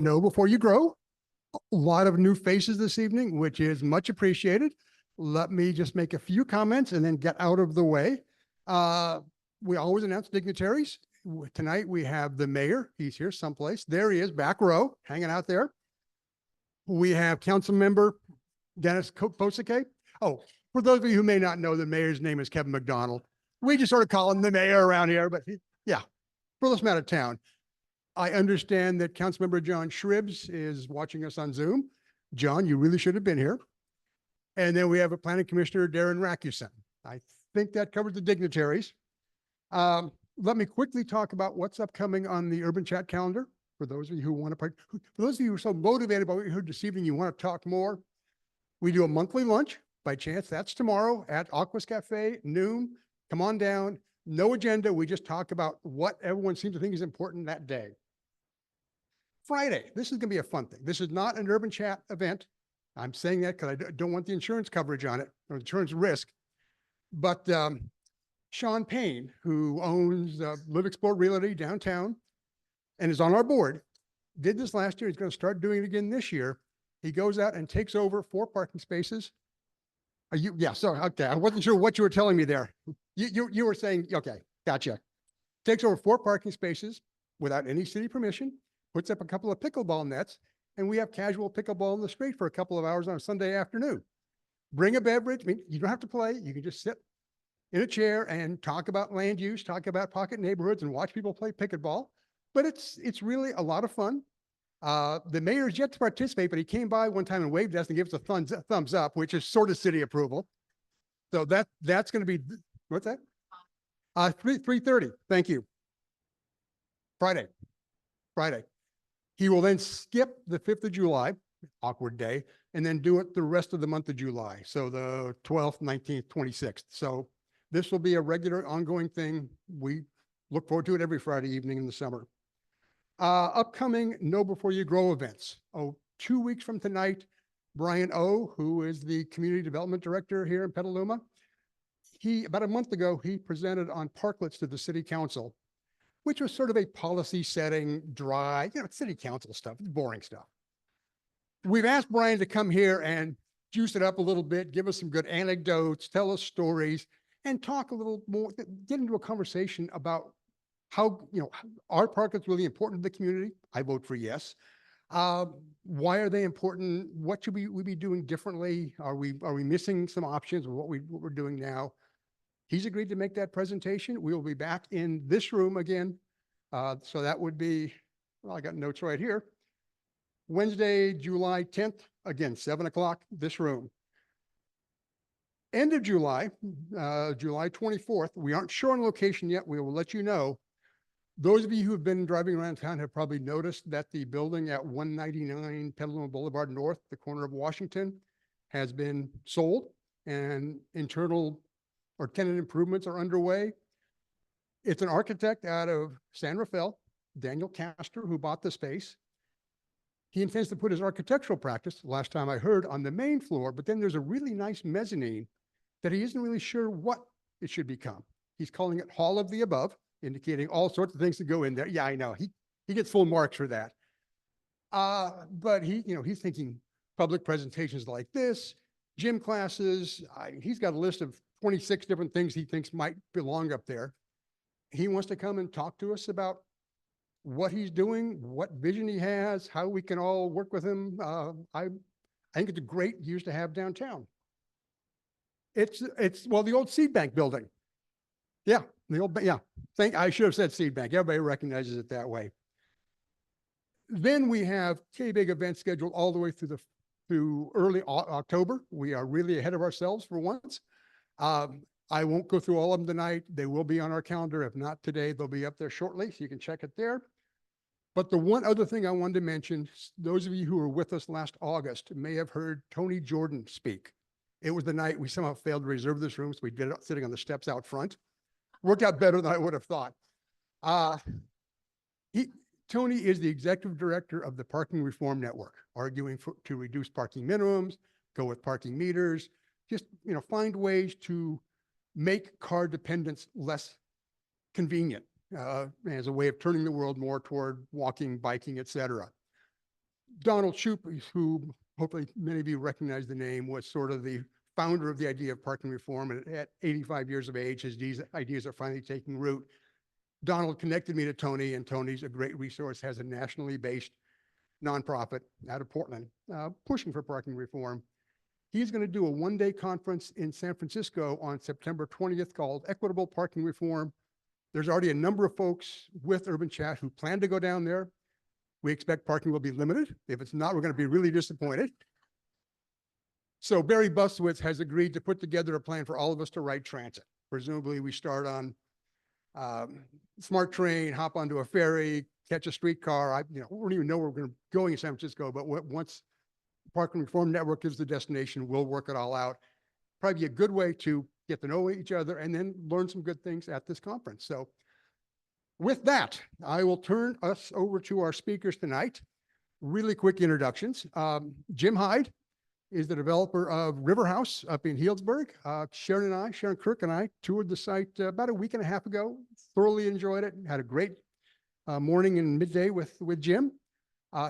know before you grow. A lot of new faces this evening, which is much appreciated. Let me just make a few comments and then get out of the way. We always announce dignitaries. Tonight we have the mayor. He's here someplace. There he is, back row, hanging out there. We have council member Dennis Posake. Oh, for those of you who may not know, the mayor's name is Kevin McDonald. We just sort of call him the mayor around here, but yeah, for this out of town. I understand that Councilmember John Shribs is watching us on Zoom. John, you really should have been here. And then we have a planning commissioner, Darren Rakusen. I think that covers the dignitaries. Let me quickly talk about what's upcoming on the Urban Chat calendar. For those of you who want to, for those of you who are so motivated by what you heard this evening, you want to talk more, we do a monthly lunch. By chance, that's tomorrow at Aquas Cafe, noon. Come on down. No agenda. We just talk about what everyone seems to think is important that day. Friday, this is going to be a fun thing. This is not an Urban Chat event. I'm saying that because I don't want the insurance coverage on it or insurance risk. But Sean Payne, who owns Live Explore Realty downtown and is on our board, did this last year. He's going to start doing it again this year. He goes out and takes over 4 parking spaces. Are you? Yeah. So, okay. I wasn't sure what you were telling me there. You were saying, okay, gotcha. Takes over 4 parking spaces without any city permission, puts up a couple of pickleball nets, and we have casual pickleball in the street for a couple of hours on a Sunday afternoon. Bring a beverage. I mean, you don't have to play. You can just sit in a chair and talk about land use, talk about pocket neighborhoods, and watch people play pickleball. But it's really a lot of fun. The mayor's yet to participate, but he came by one time and waved at us and gave us a thumbs up, which is sort of city approval. So that's going to be, what's that? 3:30. Thank you. Friday. He will then skip the 5th of July, awkward day, and then do it the rest of the month of July. So the 12th, 19th, 26th. So this will be a regular ongoing thing. We look forward to it every Friday evening in the summer. Upcoming Know Before You Grow events. 2 weeks from tonight, Brian O, who is the Community Development Director here in Petaluma, about a month ago, he presented on parklets to the City Council, which was sort of a policy setting, dry, city council stuff, boring stuff. We've asked Brian to come here and juice it up a little bit, give us some good anecdotes, tell us stories, and talk a little more, get into a conversation about how, are parklets really important to the community? I vote for yes. Why are they important? What should we be doing differently? Are we missing some options of what we're doing now? He's agreed to make that presentation. We will be back in this room again. So that would be, well, I got notes right here. Wednesday, July 10th, again, 7 o'clock, this room. End of July, July 24th, we aren't sure on location yet. We will let you know. Those of you who have been driving around town have probably noticed that the building at 199 Petaluma Boulevard North, the corner of Washington, has been sold and internal or tenant improvements are underway. It's an architect out of San Rafael, Daniel Castor, who bought the space. He intends to put his architectural practice, last time I heard, on the main floor, but then there's a really nice mezzanine that he isn't really sure what it should become. He's calling it Hall of the Above, indicating all sorts of things to go in there. Yeah, I know. He gets full marks for that. But he's thinking public presentations like this, gym classes. He's got a list of 26 different things he thinks might belong up there. He wants to come and talk to us about what he's doing, what vision he has, how we can all work with him. I think it's a great use to have downtown. It's the old seed bank building. Yeah, I should have said seed bank. Everybody recognizes it that way. Then we have K-Big events scheduled all the way through early October. We are really ahead of ourselves for once. I won't go through all of them tonight. They will be on our calendar. If not today, they'll be up there shortly, so you can check it there. But the one other thing I wanted to mention, those of you who were with us last August may have heard Tony Jordan speak. It was the night we somehow failed to reserve this room, so we did it sitting on the steps out front. Worked out better than I would have thought. Tony is the executive director of the Parking Reform Network, arguing to reduce parking minimums, go with parking meters, just find ways to make car dependence less convenient as a way of turning the world more toward walking, biking, etc. Donald Shoup, who hopefully many of you recognize the name, was sort of the founder of the idea of parking reform. And at 85 years of age, his ideas are finally taking root. Donald connected me to Tony, and Tony's a great resource, has a nationally based nonprofit out of Portland, pushing for parking reform. He's going to do a one-day conference in San Francisco on September 20th called Equitable Parking Reform. There's already a number of folks with Urban Chat who plan to go down there. We expect parking will be limited. If it's not, we're going to be really disappointed. So Barry Buswitz has agreed to put together a plan for all of us to ride transit. Presumably we start on smart train, hop onto a ferry, catch a streetcar. We don't even know where we're going in San Francisco, but once Parking Reform Network is the destination, we'll work it all out. Probably a good way to get to know each other and then learn some good things at this conference. So with that, I will turn us over to our speakers tonight. Really quick introductions. Jim Heid is the developer of River House up in Healdsburg. Sharon Kirk and I toured the site about a week and a half ago, thoroughly enjoyed it, had a great morning and midday with Jim.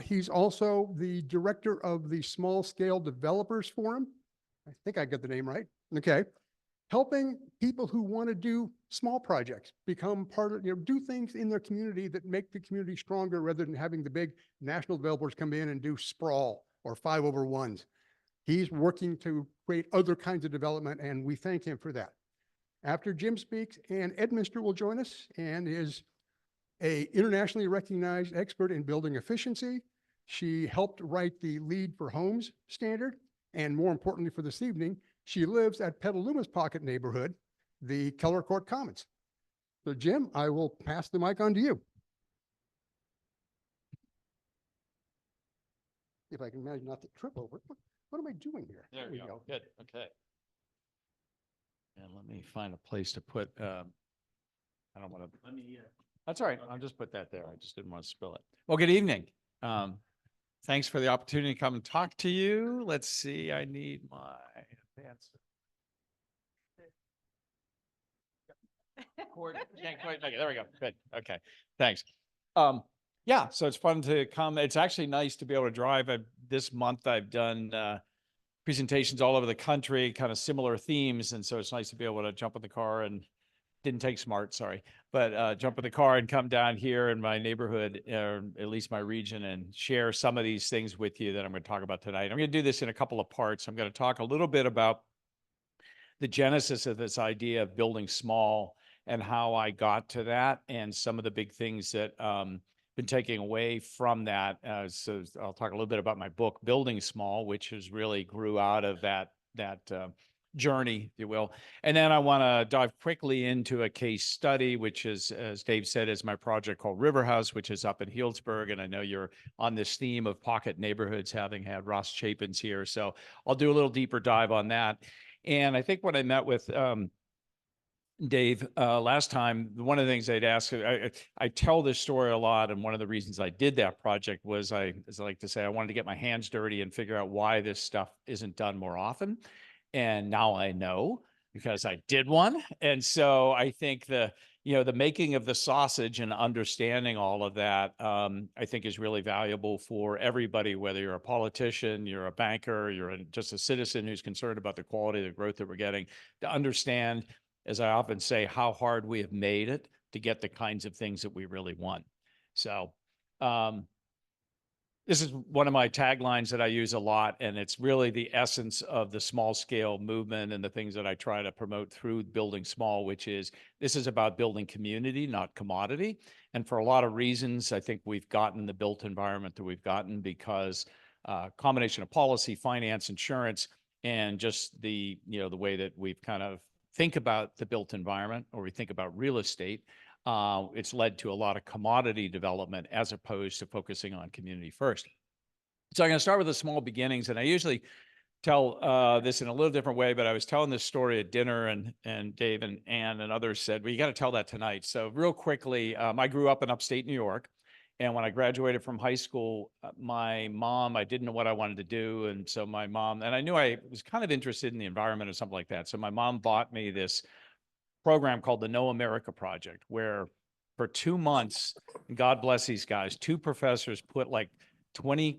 He's also the director of the Small Scale Developers Forum. I think I got the name right. Okay. Helping people who want to do small projects become part of, do things in their community that make the community stronger rather than having the big national developers come in and do sprawl or 5/1s. He's working to create other kinds of development, and we thank him for that. After Jim speaks, Ann Edminster will join us and is an internationally recognized expert in building efficiency. She helped write the Lead for Homes standard, and more importantly for this evening, she lives at Petaluma's pocket neighborhood, the Keller Court Commons. So Jim, I will pass the mic on to you. If I can manage not to trip over it. What am I doing here? There we go. Good. Okay. And let me find a place to put, I don't want to, that's all right. I'll just put that there. I just didn't want to spill it. Well, good evening. Thanks for the opportunity to come and talk to you. Let's see. I need my advance. Can't quite make it. There we go. Good. Okay. Thanks. Yeah, so it's fun to come. It's actually nice to be able to drive. This month I've done presentations all over the country, kind of similar themes. And so it's nice to be able to jump in the car and didn't take SMART, sorry, but jump in the car and come down here in my neighborhood, or at least my region, and share some of these things with you that I'm going to talk about tonight. I'm going to do this in a couple of parts. I'm going to talk a little bit about the genesis of this idea of building small and how I got to that, and some of the big things that been taking away from that. So I'll talk a little bit about my book, Building Small, which has really grew out of that journey, if you will. And then I want to dive quickly into a case study, which is, as Dave said, is my project called River House, which is up in Healdsburg. And I know you're on this theme of pocket neighborhoods, having had Ross Chapin's here. So I'll do a little deeper dive on that. And I think when I met with Dave, last time, one of the things I'd ask, I tell this story a lot, and one of the reasons I did that project was, as I like to say, I wanted to get my hands dirty and figure out why this stuff isn't done more often. And now I know, because I did one. And so I think the making of the sausage and understanding all of that, I think is really valuable for everybody, whether you're a politician, you're a banker, you're just a citizen who's concerned about the quality of the growth that we're getting, to understand, as I often say, how hard we have made it to get the kinds of things that we really want. So this is one of my taglines that I use a lot, and it's really the essence of the small scale movement and the things that I try to promote through Building Small, which is, this is about building community, not commodity. And for a lot of reasons, I think we've gotten the built environment that we've gotten because combination of policy, finance, insurance, and just the way that we've kind of think about the built environment, or we think about real estate. It's led to a lot of commodity development as opposed to focusing on community first. So I'm going to start with the small beginnings, and I usually tell this in a little different way, but I was telling this story at dinner, and Dave and Ann and others said, well, you got to tell that tonight. So real quickly, I grew up in upstate New York, and when I graduated from high school, my mom, I didn't know what I wanted to do, and so my mom, and I knew I was kind of interested in the environment or something like that, so my mom bought me this program called the Know America Project, where for 2 months, God bless these guys, 2 professors put like 20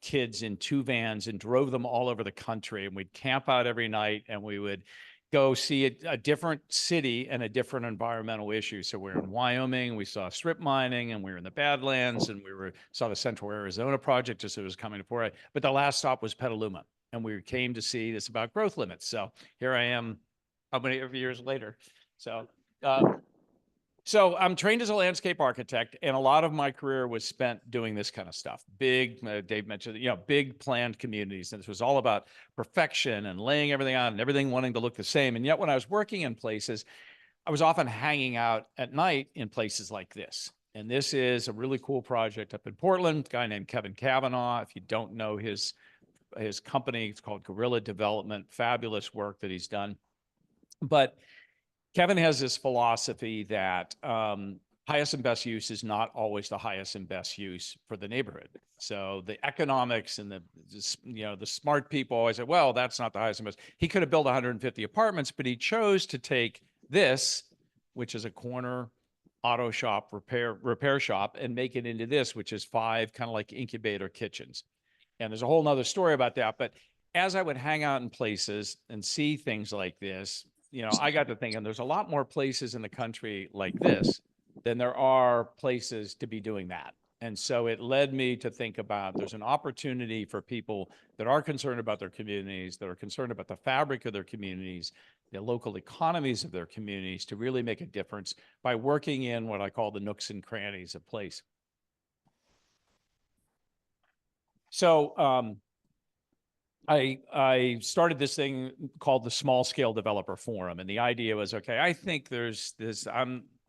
kids in 2 vans and drove them all over the country. And we'd camp out every night and we would go see a different city and a different environmental issue. So we're in Wyoming, we saw strip mining, and we were in the Badlands, and saw the Central Arizona project just as it was coming to Florida. But the last stop was Petaluma, and we came to see this about growth limits. So here I am, how many years later? So I'm trained as a landscape architect, and a lot of my career was spent doing this kind of stuff. Big, Dave mentioned, big planned communities. And this was all about perfection and laying everything out and everything wanting to look the same. And yet when I was working in places, I was often hanging out at night in places like this. And this is a really cool project up in Portland, a guy named Kevin Kavanaugh. If you don't know his company, it's called Guerrilla Development, fabulous work that he's done. But Kevin has this philosophy that highest and best use is not always the highest and best use for the neighborhood. So the economics and the smart people always say, well, that's not the highest and best. He could have built 150 apartments, but he chose to take this, which is a corner auto shop, repair shop, and make it into this, which is 5 kind of like incubator kitchens. And there's a whole nother story about that. But as I would hang out in places and see things like this, I got to thinking there's a lot more places in the country like this than there are places to be doing that. And so it led me to think about there's an opportunity for people that are concerned about their communities, that are concerned about the fabric of their communities, the local economies of their communities, to really make a difference by working in what I call the nooks and crannies of place. So I started this thing called the Small Scale Developer Forum. And the idea was, okay, I think there's this,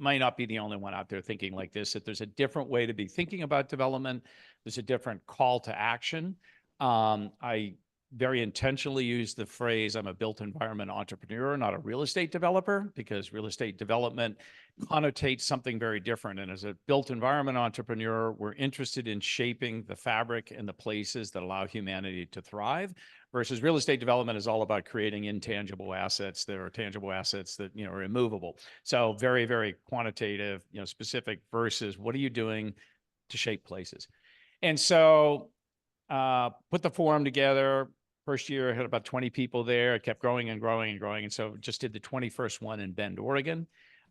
might not be the only one out there thinking like this, that there's a different way to be thinking about development. There's a different call to action. I very intentionally use the phrase, I'm a built environment entrepreneur, not a real estate developer, because real estate development connotates something very different. And as a built environment entrepreneur, we're interested in shaping the fabric and the places that allow humanity to thrive, versus real estate development is all about creating intangible assets that are tangible assets that, are immovable. So very, very quantitative, specific, versus what are you doing to shape places? And so put the forum together. First year, I had about 20 people there. It kept growing and growing and growing. And so just did the 21st one in Bend, Oregon.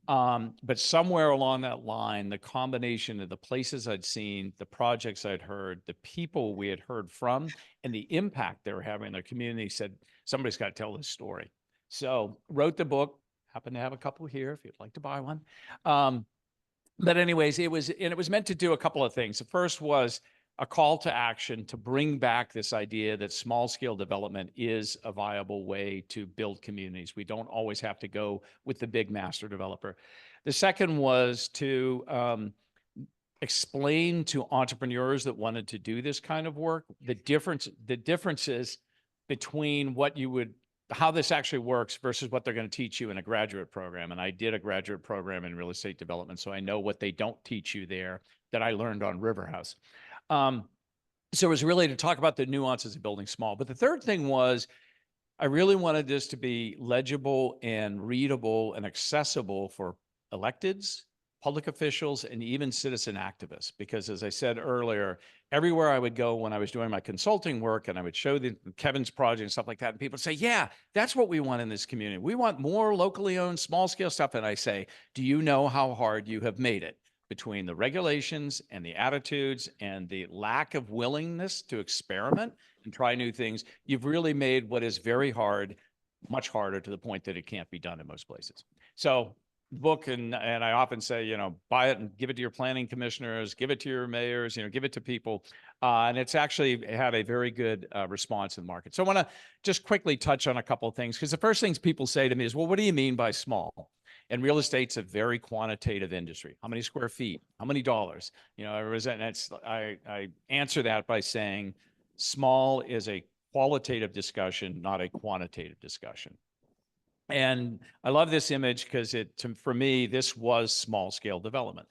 But somewhere along that line, the combination of the places I'd seen, the projects I'd heard, the people we had heard from, and the impact they were having in their community said, somebody's got to tell this story. So wrote the book, happen to have a couple here if you'd like to buy one. But anyways, it was meant to do a couple of things. The first was a call to action to bring back this idea that small scale development is a viable way to build communities. We don't always have to go with the big master developer. The second was to explain to entrepreneurs that wanted to do this kind of work the differences between how this actually works versus what they're going to teach you in a graduate program. And I did a graduate program in real estate development, so I know what they don't teach you there that I learned on Riverhouse. So it was really to talk about the nuances of building small. But the third thing was, I really wanted this to be legible and readable and accessible for electeds, public officials, and even citizen activists. Because as I said earlier, everywhere I would go when I was doing my consulting work and I would show Kevin's project and stuff like that, and people would say, yeah, that's what we want in this community. We want more locally owned small scale stuff. And I say, do you know how hard you have made it? Between the regulations and the attitudes and the lack of willingness to experiment and try new things, you've really made what is very hard, much harder, to the point that it can't be done in most places. So book, and I often say, buy it and give it to your planning commissioners, give it to your mayors, give it to people. And it's actually had a very good response in the market. So I want to just quickly touch on a couple of things, because the first things people say to me is, well, what do you mean by small? And real estate's a very quantitative industry. How many square feet? How many dollars? I answer that by saying small is a qualitative discussion, not a quantitative discussion. And I love this image because for me, this was small scale development.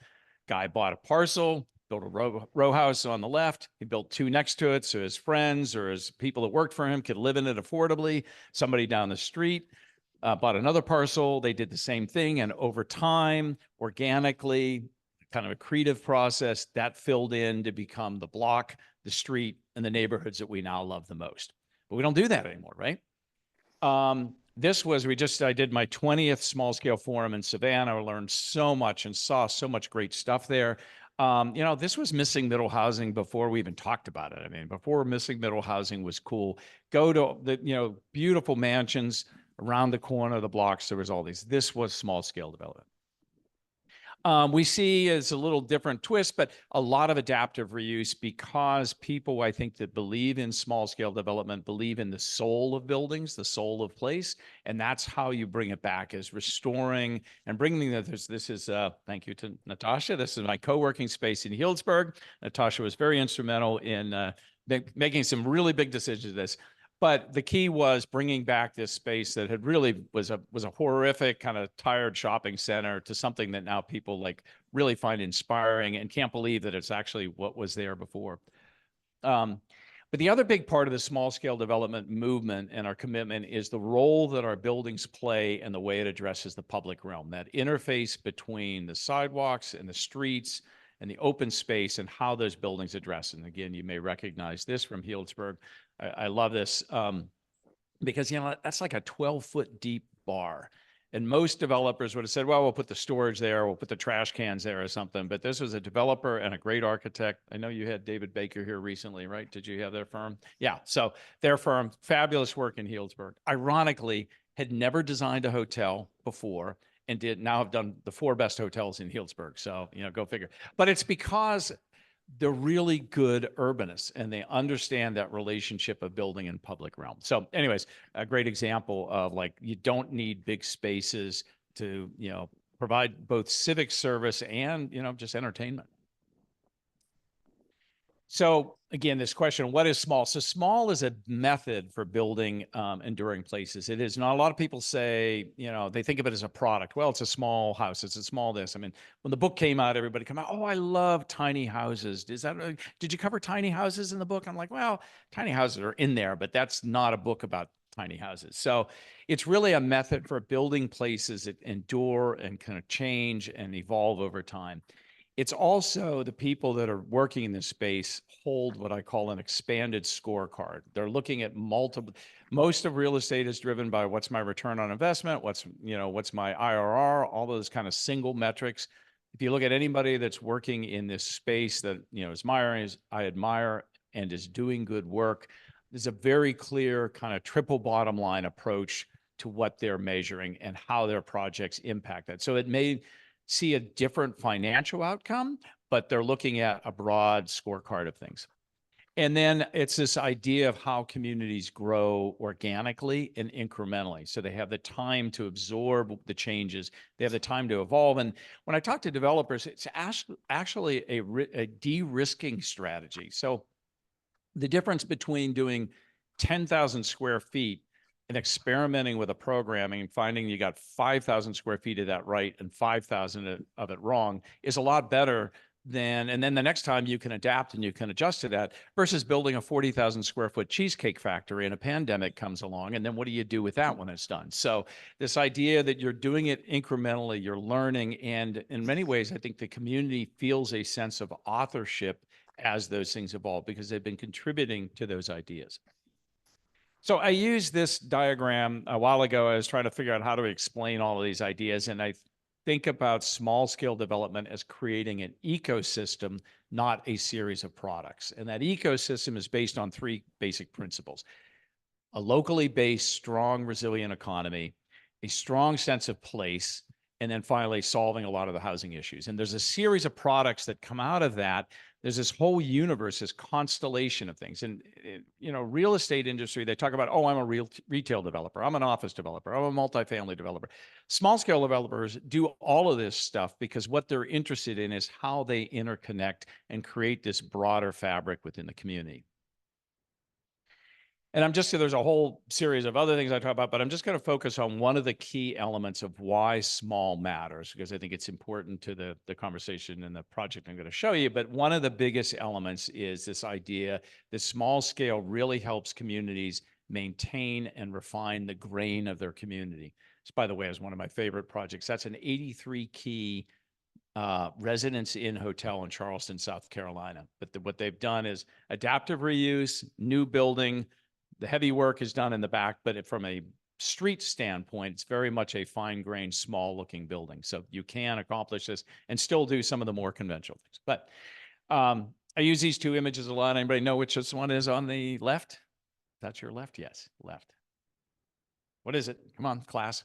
Guy bought a parcel, built a row house on the left. He built 2 next to it, so his friends or his people that worked for him could live in it affordably. Somebody down the street bought another parcel. They did the same thing. And over time, organically, kind of a creative process, that filled in to become the block, the street, in the neighborhoods that we now love the most. But we don't do that anymore, right? I did my 20th small scale forum in Savannah. I learned so much and saw so much great stuff there. This was missing middle housing before we even talked about it. I mean, before missing middle housing was cool. Go to the, beautiful mansions around the corner of the blocks. There was all these. This was small scale development. We see as a little different twist, but a lot of adaptive reuse because people, I think, that believe in small scale development, believe in the soul of buildings, the soul of place. And that's how you bring it back, is restoring and bringing this is, thank you to Natasha. This is my co-working space in Healdsburg. Natasha was very instrumental in making some really big decisions of this. But the key was bringing back this space that had really was a horrific kind of tired shopping center to something that now people like really find inspiring and can't believe that it's actually what was there before. But the other big part of the small scale development movement and our commitment is the role that our buildings play and the way it addresses the public realm, that interface between the sidewalks and the streets and the open space and how those buildings address. And again, you may recognize this from Healdsburg. I love this because, that's like a 12-foot deep bar. And most developers would have said, well, we'll put the storage there, we'll put the trash cans there or something. But this was a developer and a great architect. I know you had David Baker here recently, right? Did you have their firm? Yeah. So their firm, fabulous work in Healdsburg. Ironically, had never designed a hotel before and now have done the 4 best hotels in Healdsburg. So, go figure. But it's because they're really good urbanists and they understand that relationship of building and public realm. So anyways, a great example of you don't need big spaces to, provide both civic service and, just entertainment. So again, this question, what is small? So small is a method for building enduring places. It is not. A lot of people say, they think of it as a product. Well, it's a small house. It's a small this. I mean, when the book came out, everybody came out, oh, I love tiny houses. Did you cover tiny houses in the book? I'm like, well, tiny houses are in there, but that's not a book about tiny houses. So it's really a method for building places that endure and kind of change and evolve over time. It's also the people that are working in this space hold what I call an expanded scorecard. They're looking at most of real estate is driven by what's my return on investment, what's my IRR, all those kind of single metrics. If you look at anybody that's working in this space that, I admire and is doing good work, there's a very clear kind of triple bottom line approach to what they're measuring and how their projects impact that. So it may see a different financial outcome, but they're looking at a broad scorecard of things. And then it's this idea of how communities grow organically and incrementally. So they have the time to absorb the changes. They have the time to evolve. And when I talk to developers, it's actually a de-risking strategy. So the difference between doing 10,000 square feet and experimenting with a programming and finding you got 5,000 square feet of that right and 5,000 of it wrong is a lot better than, and then the next time you can adapt and you can adjust to that versus building a 40,000 square foot cheesecake factory and a pandemic comes along. And then what do you do with that when it's done? So this idea that you're doing it incrementally, you're learning. And in many ways, I think the community feels a sense of authorship as those things evolve because they've been contributing to those ideas. So I used this diagram a while ago. I was trying to figure out how to explain all of these ideas. And I think about small scale development as creating an ecosystem, not a series of products. And that ecosystem is based on 3 basic principles: a locally based, strong, resilient economy, a strong sense of place, and then finally solving a lot of the housing issues. And there's a series of products that come out of that. There's this whole universe, this constellation of things. And, real estate industry, they talk about, oh, I'm a retail developer. I'm an office developer. I'm a multifamily developer. Small scale developers do all of this stuff because what they're interested in is how they interconnect and create this broader fabric within the community. And there's a whole series of other things I talk about, but I'm just going to focus on one of the key elements of why small matters, because I think it's important to the conversation and the project I'm going to show you. But one of the biggest elements is this idea that small scale really helps communities maintain and refine the grain of their community. This, by the way, is one of my favorite projects. That's an 83 key Residence Inn Hotel in Charleston, South Carolina. But what they've done is adaptive reuse, new building. The heavy work is done in the back, but from a street standpoint, it's very much a fine-grained, small-looking building. So you can accomplish this and still do some of the more conventional things. But I use these two images a lot. Anybody know which this one is on the left? That's your left? Yes, left. What is it? Come on, class.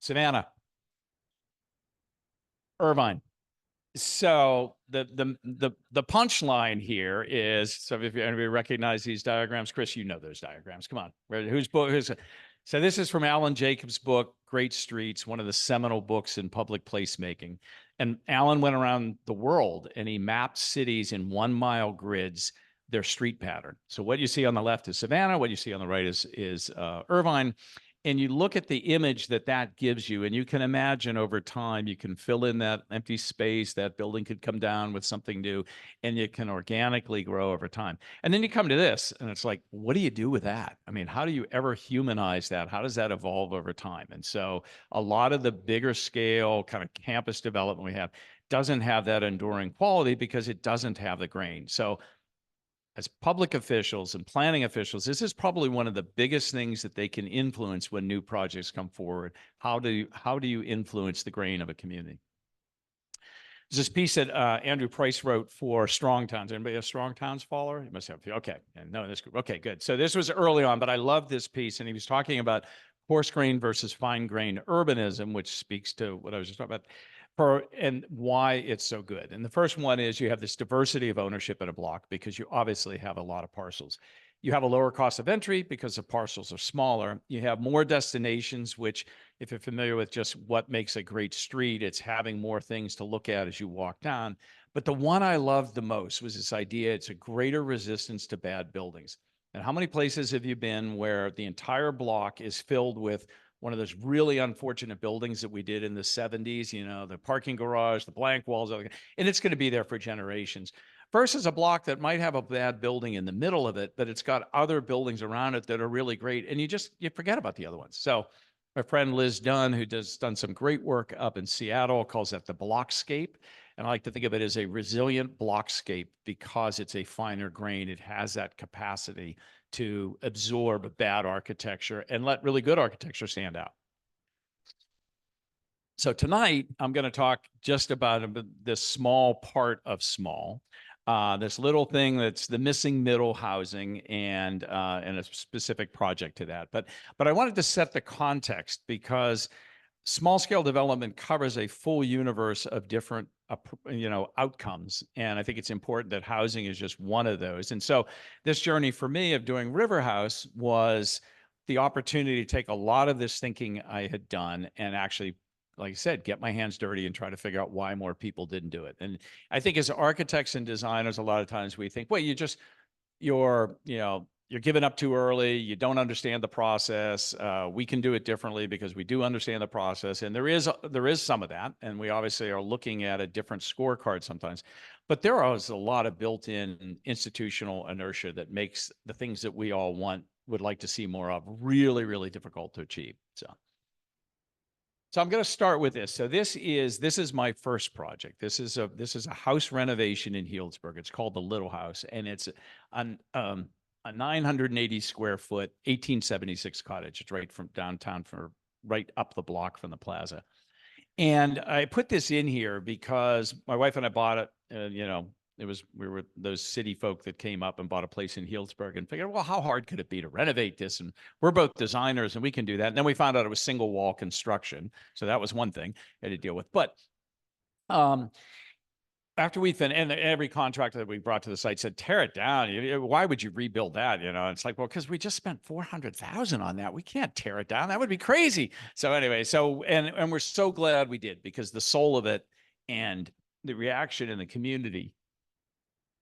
Savannah. Irvine. So the punchline here is, so if anybody recognize these diagrams, Chris, you know those diagrams. Come on. So this is from Alan Jacobs' book, Great Streets, one of the seminal books in public placemaking. And Alan went around the world and he mapped cities in 1 mile grids, their street pattern. So what you see on the left is Savannah, what you see on the right is Irvine. And you look at the image that gives you, and you can imagine over time, you can fill in that empty space, that building could come down with something new, and you can organically grow over time. And then you come to this, and it's like, what do you do with that? I mean, how do you ever humanize that? How does that evolve over time? And so a lot of the bigger scale kind of campus development we have doesn't have that enduring quality because it doesn't have the grain. So as public officials and planning officials, this is probably one of the biggest things that they can influence when new projects come forward. How do you influence the grain of a community? There's this piece that Andrew Price wrote for Strong Towns. Anybody a Strong Towns follower? You must have. Okay, and no, this group. Okay, good. So this was early on, but I love this piece, and he was talking about coarse grain versus fine grain urbanism, which speaks to what I was just talking about. And why it's so good. And the first one is you have this diversity of ownership in a block because you obviously have a lot of parcels. You have a lower cost of entry because the parcels are smaller. You have more destinations, which if you're familiar with just what makes a great street, it's having more things to look at as you walk down. But the one I loved the most was this idea, it's a greater resistance to bad buildings. And how many places have you been where the entire block is filled with one of those really unfortunate buildings that we did in the 70s, you know, the parking garage, the blank walls, and it's going to be there for generations. Versus a block that might have a bad building in the middle of it, but it's got other buildings around it that are really great. And you forget about the other ones. So my friend Liz Dunn, who done some great work up in Seattle, calls that the blockscape. And I like to think of it as a resilient blockscape because it's a finer grain. It has that capacity to absorb bad architecture and let really good architecture stand out. So tonight, I'm going to talk just about this small part of small, this little thing that's the missing middle housing and a specific project to that. But I wanted to set the context because small scale development covers a full universe of different outcomes. And I think it's important that housing is just one of those. And so this journey for me of doing River House was the opportunity to take a lot of this thinking I had done and actually, like I said, get my hands dirty and try to figure out why more people didn't do it. And I think as architects and designers, a lot of times we think, well, you're giving up too early. You don't understand the process. We can do it differently because we do understand the process. And there is some of that. And we obviously are looking at a different scorecard sometimes. But there is a lot of built-in institutional inertia that makes the things that we all would like to see more of really, really difficult to achieve. So I'm going to start with this. So this is my first project. This is a house renovation in Healdsburg. It's called the Little House, and it's a 980 square foot, 1876 cottage. It's right from downtown, right up the block from the plaza. And I put this in here because my wife and I bought it. We were those city folk that came up and bought a place in Healdsburg and figured, well, how hard could it be to renovate this? And we're both designers and we can do that. And then we found out it was single wall construction. So that was one thing I had to deal with. But after we finished, and every contractor that we brought to the site said, tear it down. Why would you rebuild that? It's like, well, because we just spent $400,000 on that. We can't tear it down. That would be crazy. So anyway, and we're so glad we did because the soul of it and the reaction in the community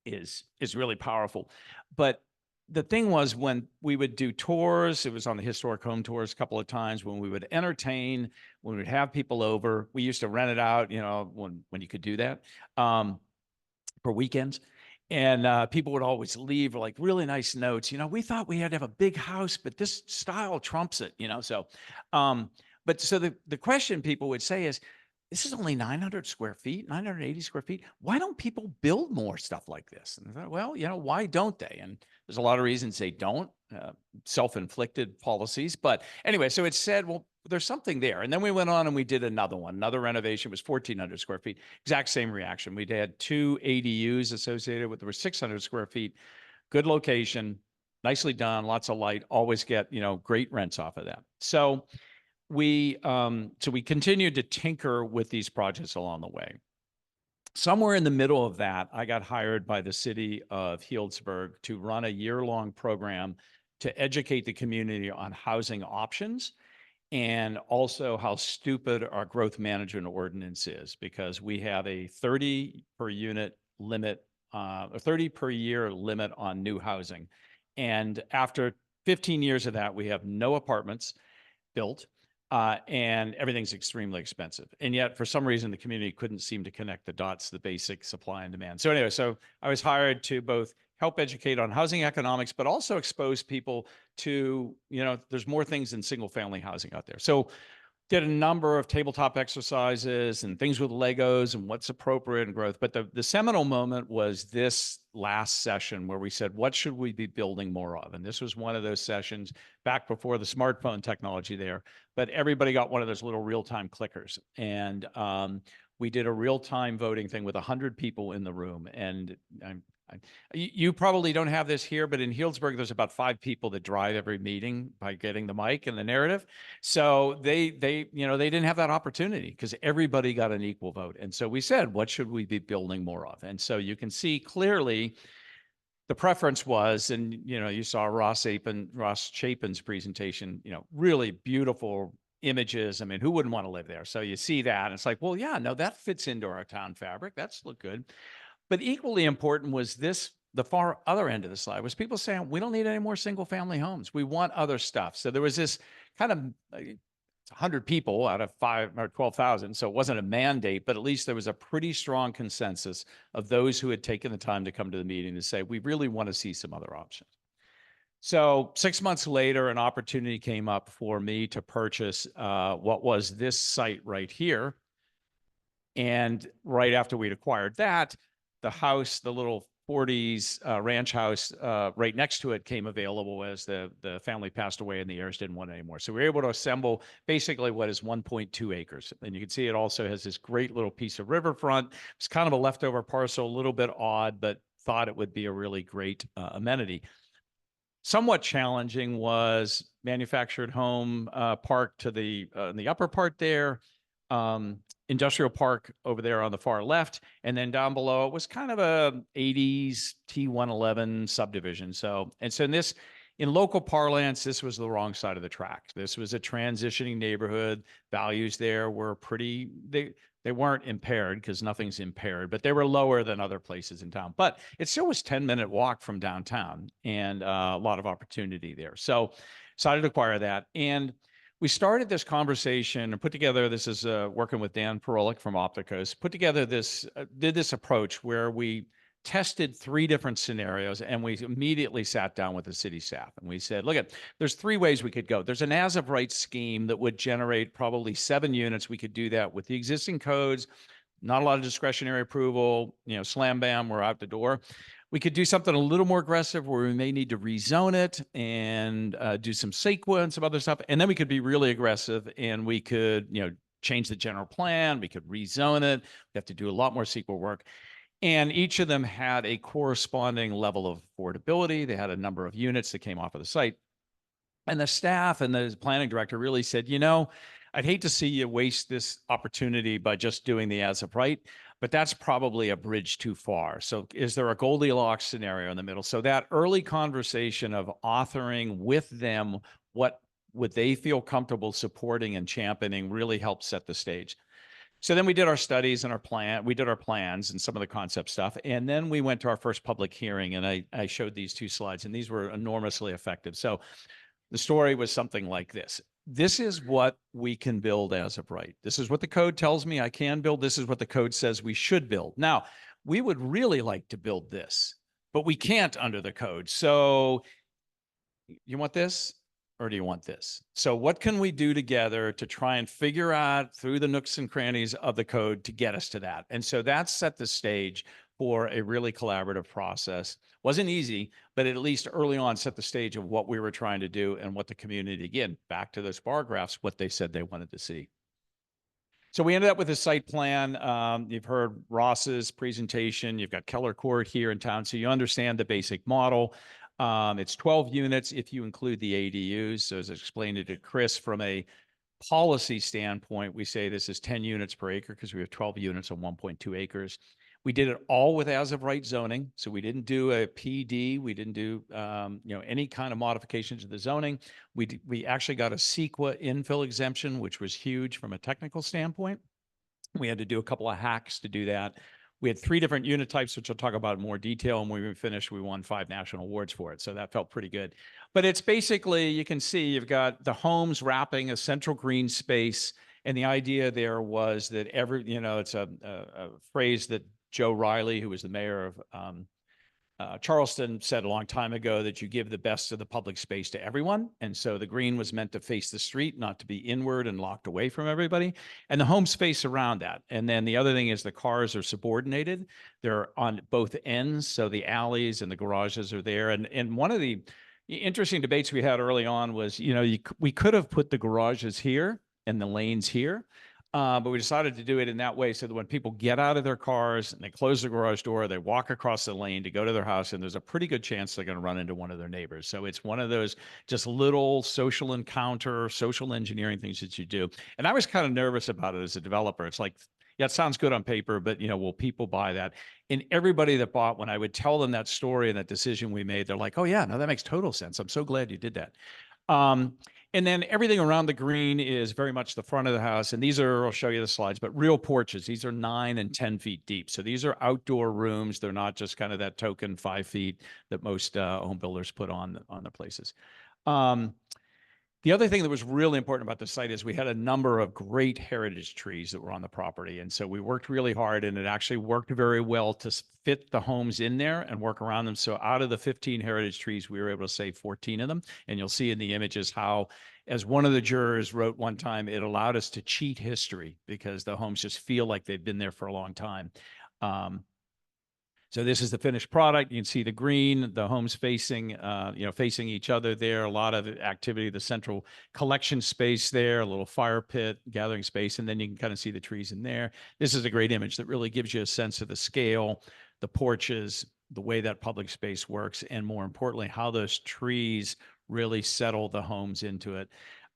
is really powerful. But the thing was, when we would do tours, it was on the historic home tours a couple of times, when we would entertain, when we would have people over, we used to rent it out, when you could do that, for weekends. And people would always leave like really nice notes. We thought we had to have a big house, but this style trumps it, so. But so the question people would say is, this is only 900 square feet, 980 square feet. Why don't people build more stuff like this? And I thought, well, why don't they? And there's a lot of reasons they don't, self-inflicted policies. But anyway, so it said, well, there's something there. And then we went on and we did another one. Another renovation was 1,400 square feet. Exact same reaction. We had 2 ADUs associated with, there were 600 square feet, good location, nicely done, lots of light, always get, great rents off of that. So we continued to tinker with these projects along the way. Somewhere in the middle of that, I got hired by the city of Healdsburg to run a year-long program to educate the community on housing options and also how stupid our growth management ordinance is, because we have a 30 per unit limit, a 30 per year limit on new housing. And after 15 years of that, we have no apartments built. And everything's extremely expensive. And yet, for some reason, the community couldn't seem to connect the dots, the basic supply and demand. So anyway, so I was hired to both help educate on housing economics, but also expose people to, there's more things than single family housing out there. So did a number of tabletop exercises and things with Legos and what's appropriate and growth. But the seminal moment was this last session where we said, what should we be building more of? And this was one of those sessions back before the smartphone technology there, but everybody got one of those little real-time clickers. And we did a real-time voting thing with 100 people in the room. And you probably don't have this here, but in Healdsburg, there's about 5 people that drive every meeting by getting the mic and the narrative. So they didn't have that opportunity because everybody got an equal vote. And so we said, what should we be building more of? And so you can see clearly the preference was, and you saw Ross Chapin's presentation, really beautiful images. I mean, who wouldn't want to live there? So you see that, and it's like, well, yeah, no, that fits into our town fabric. That's look good. But equally important was this, the far other end of the slide, was people saying, we don't need any more single family homes. We want other stuff. So there was this kind of 100 people out of 5 or 12,000. So it wasn't a mandate, but at least there was a pretty strong consensus of those who had taken the time to come to the meeting to say, we really want to see some other options. So 6 months later, an opportunity came up for me to purchase what was this site right here. And right after we'd acquired that, the house, the little 40s ranch house right next to it came available as the family passed away and the heirs didn't want it anymore. So we were able to assemble basically what is 1.2 acres. And you can see it also has this great little piece of riverfront. It's kind of a leftover parcel, a little bit odd, but thought it would be a really great amenity. Somewhat challenging was manufactured home park to the upper part there. Industrial park over there on the far left, and then down below it was kind of a 80s T111 subdivision. So in local parlance, this was the wrong side of the track. This was a transitioning neighborhood. Values there were pretty, they weren't impaired because nothing's impaired, but they were lower than other places in town. But it still was 10-minute walk from downtown and a lot of opportunity there. So decided to acquire that. And we started this conversation and put together, this is working with Dan Perolik from Opticos, put together this, did this approach where we tested 3 different scenarios and we immediately sat down with the city staff and we said, look, there's 3 ways we could go. There's an as of right scheme that would generate probably 7 units. We could do that with the existing codes, not a lot of discretionary approval, slam bam, we're out the door. We could do something a little more aggressive where we may need to rezone it and do some CEQA and some other stuff. And then we could be really aggressive and we could, change the general plan. We could rezone it. We have to do a lot more CEQA work. And each of them had a corresponding level of affordability. They had a number of units that came off of the site. And the staff and the planning director really said, I'd hate to see you waste this opportunity by just doing the as of right, but that's probably a bridge too far. So is there a Goldilocks scenario in the middle? So that early conversation of authoring with them what would they feel comfortable supporting and championing really helped set the stage. So then we did our studies and we did our plans and some of the concept stuff. And then we went to our first public hearing and I showed these 2 slides and these were enormously effective. So the story was something like this. This is what we can build as of right. This is what the code tells me I can build. This is what the code says we should build. Now, we would really like to build this, but we can't under the code. So you want this? or do you want this? So what can we do together to try and figure out through the nooks and crannies of the code to get us to that? And so that set the stage for a really collaborative process. Wasn't easy, but at least early on set the stage of what we were trying to do and what the community, again, back to those bar graphs, what they said they wanted to see. So we ended up with a site plan. You've heard Ross's presentation. You've got Keller Court here in town. So you understand the basic model. It's 12 units if you include the ADUs. So as I explained it to Chris, from a policy standpoint, we say this is 10 units per acre because we have 12 units on 1.2 acres. We did it all with as of right zoning. So we didn't do a PD. We didn't do any kind of modifications to the zoning. We actually got a CEQA infill exemption, which was huge from a technical standpoint. We had to do a couple of hacks to do that. We had 3 different unit types, which I'll talk about in more detail. And when we finished, we won 5 national awards for it. So that felt pretty good. But it's basically, you can see you've got the homes wrapping a central green space. And the idea there was that it's a phrase that Joe Riley, who was the mayor of Charleston, said a long time ago, that you give the best of the public space to everyone. And so the green was meant to face the street, not to be inward and locked away from everybody. And the home space around that. And then the other thing is the cars are subordinated. They're on both ends. So the alleys and the garages are there. And one of the interesting debates we had early on was, we could have put the garages here and the lanes here. But we decided to do it in that way so that when people get out of their cars and they close the garage door, they walk across the lane to go to their house, and there's a pretty good chance they're going to run into one of their neighbors. So it's one of those just little social encounter, social engineering things that you do. And I was kind of nervous about it as a developer. It's like, yeah, it sounds good on paper, but will people buy that? And everybody that bought, when I would tell them that story and that decision we made, they're like, oh yeah, no, that makes total sense. I'm so glad you did that. And then everything around the green is very much the front of the house. And these are, I'll show you the slides, but real porches. These are 9 and 10 feet deep. So these are outdoor rooms. They're not just kind of that token 5 feet that most home builders put on the places. The other thing that was really important about the site is we had a number of great heritage trees that were on the property. And so we worked really hard, and it actually worked very well to fit the homes in there and work around them. So out of the 15 heritage trees, we were able to save 14 of them. And you'll see in the images how, as one of the jurors wrote one time, it allowed us to cheat history because the homes just feel like they've been there for a long time. So this is the finished product. You can see the green, the homes facing, facing each other there. A lot of activity, the central collection space there, a little fire pit, gathering space, and then you can kind of see the trees in there. This is a great image that really gives you a sense of the scale, the porches, the way that public space works, and more importantly, how those trees really settle the homes into it.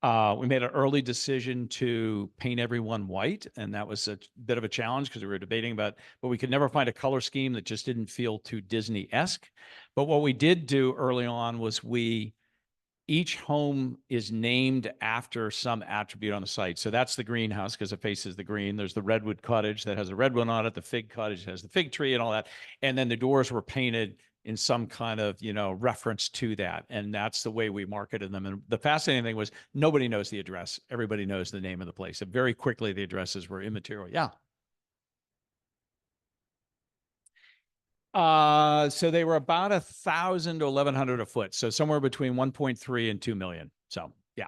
We made an early decision to paint everyone white, and that was a bit of a challenge because we were debating about, but we could never find a color scheme that just didn't feel too Disney-esque. But what we did do early on was each home is named after some attribute on the site. So that's the greenhouse because it faces the green. There's the redwood cottage that has a redwood on it. The fig cottage has the fig tree and all that. And then the doors were painted in some kind of, reference to that. And that's the way we marketed them. And the fascinating thing was nobody knows the address. Everybody knows the name of the place. And very quickly, the addresses were immaterial. Yeah. So they were about 1,000 to 1,100 a foot. So somewhere between 1.3 and 2 million. So yeah,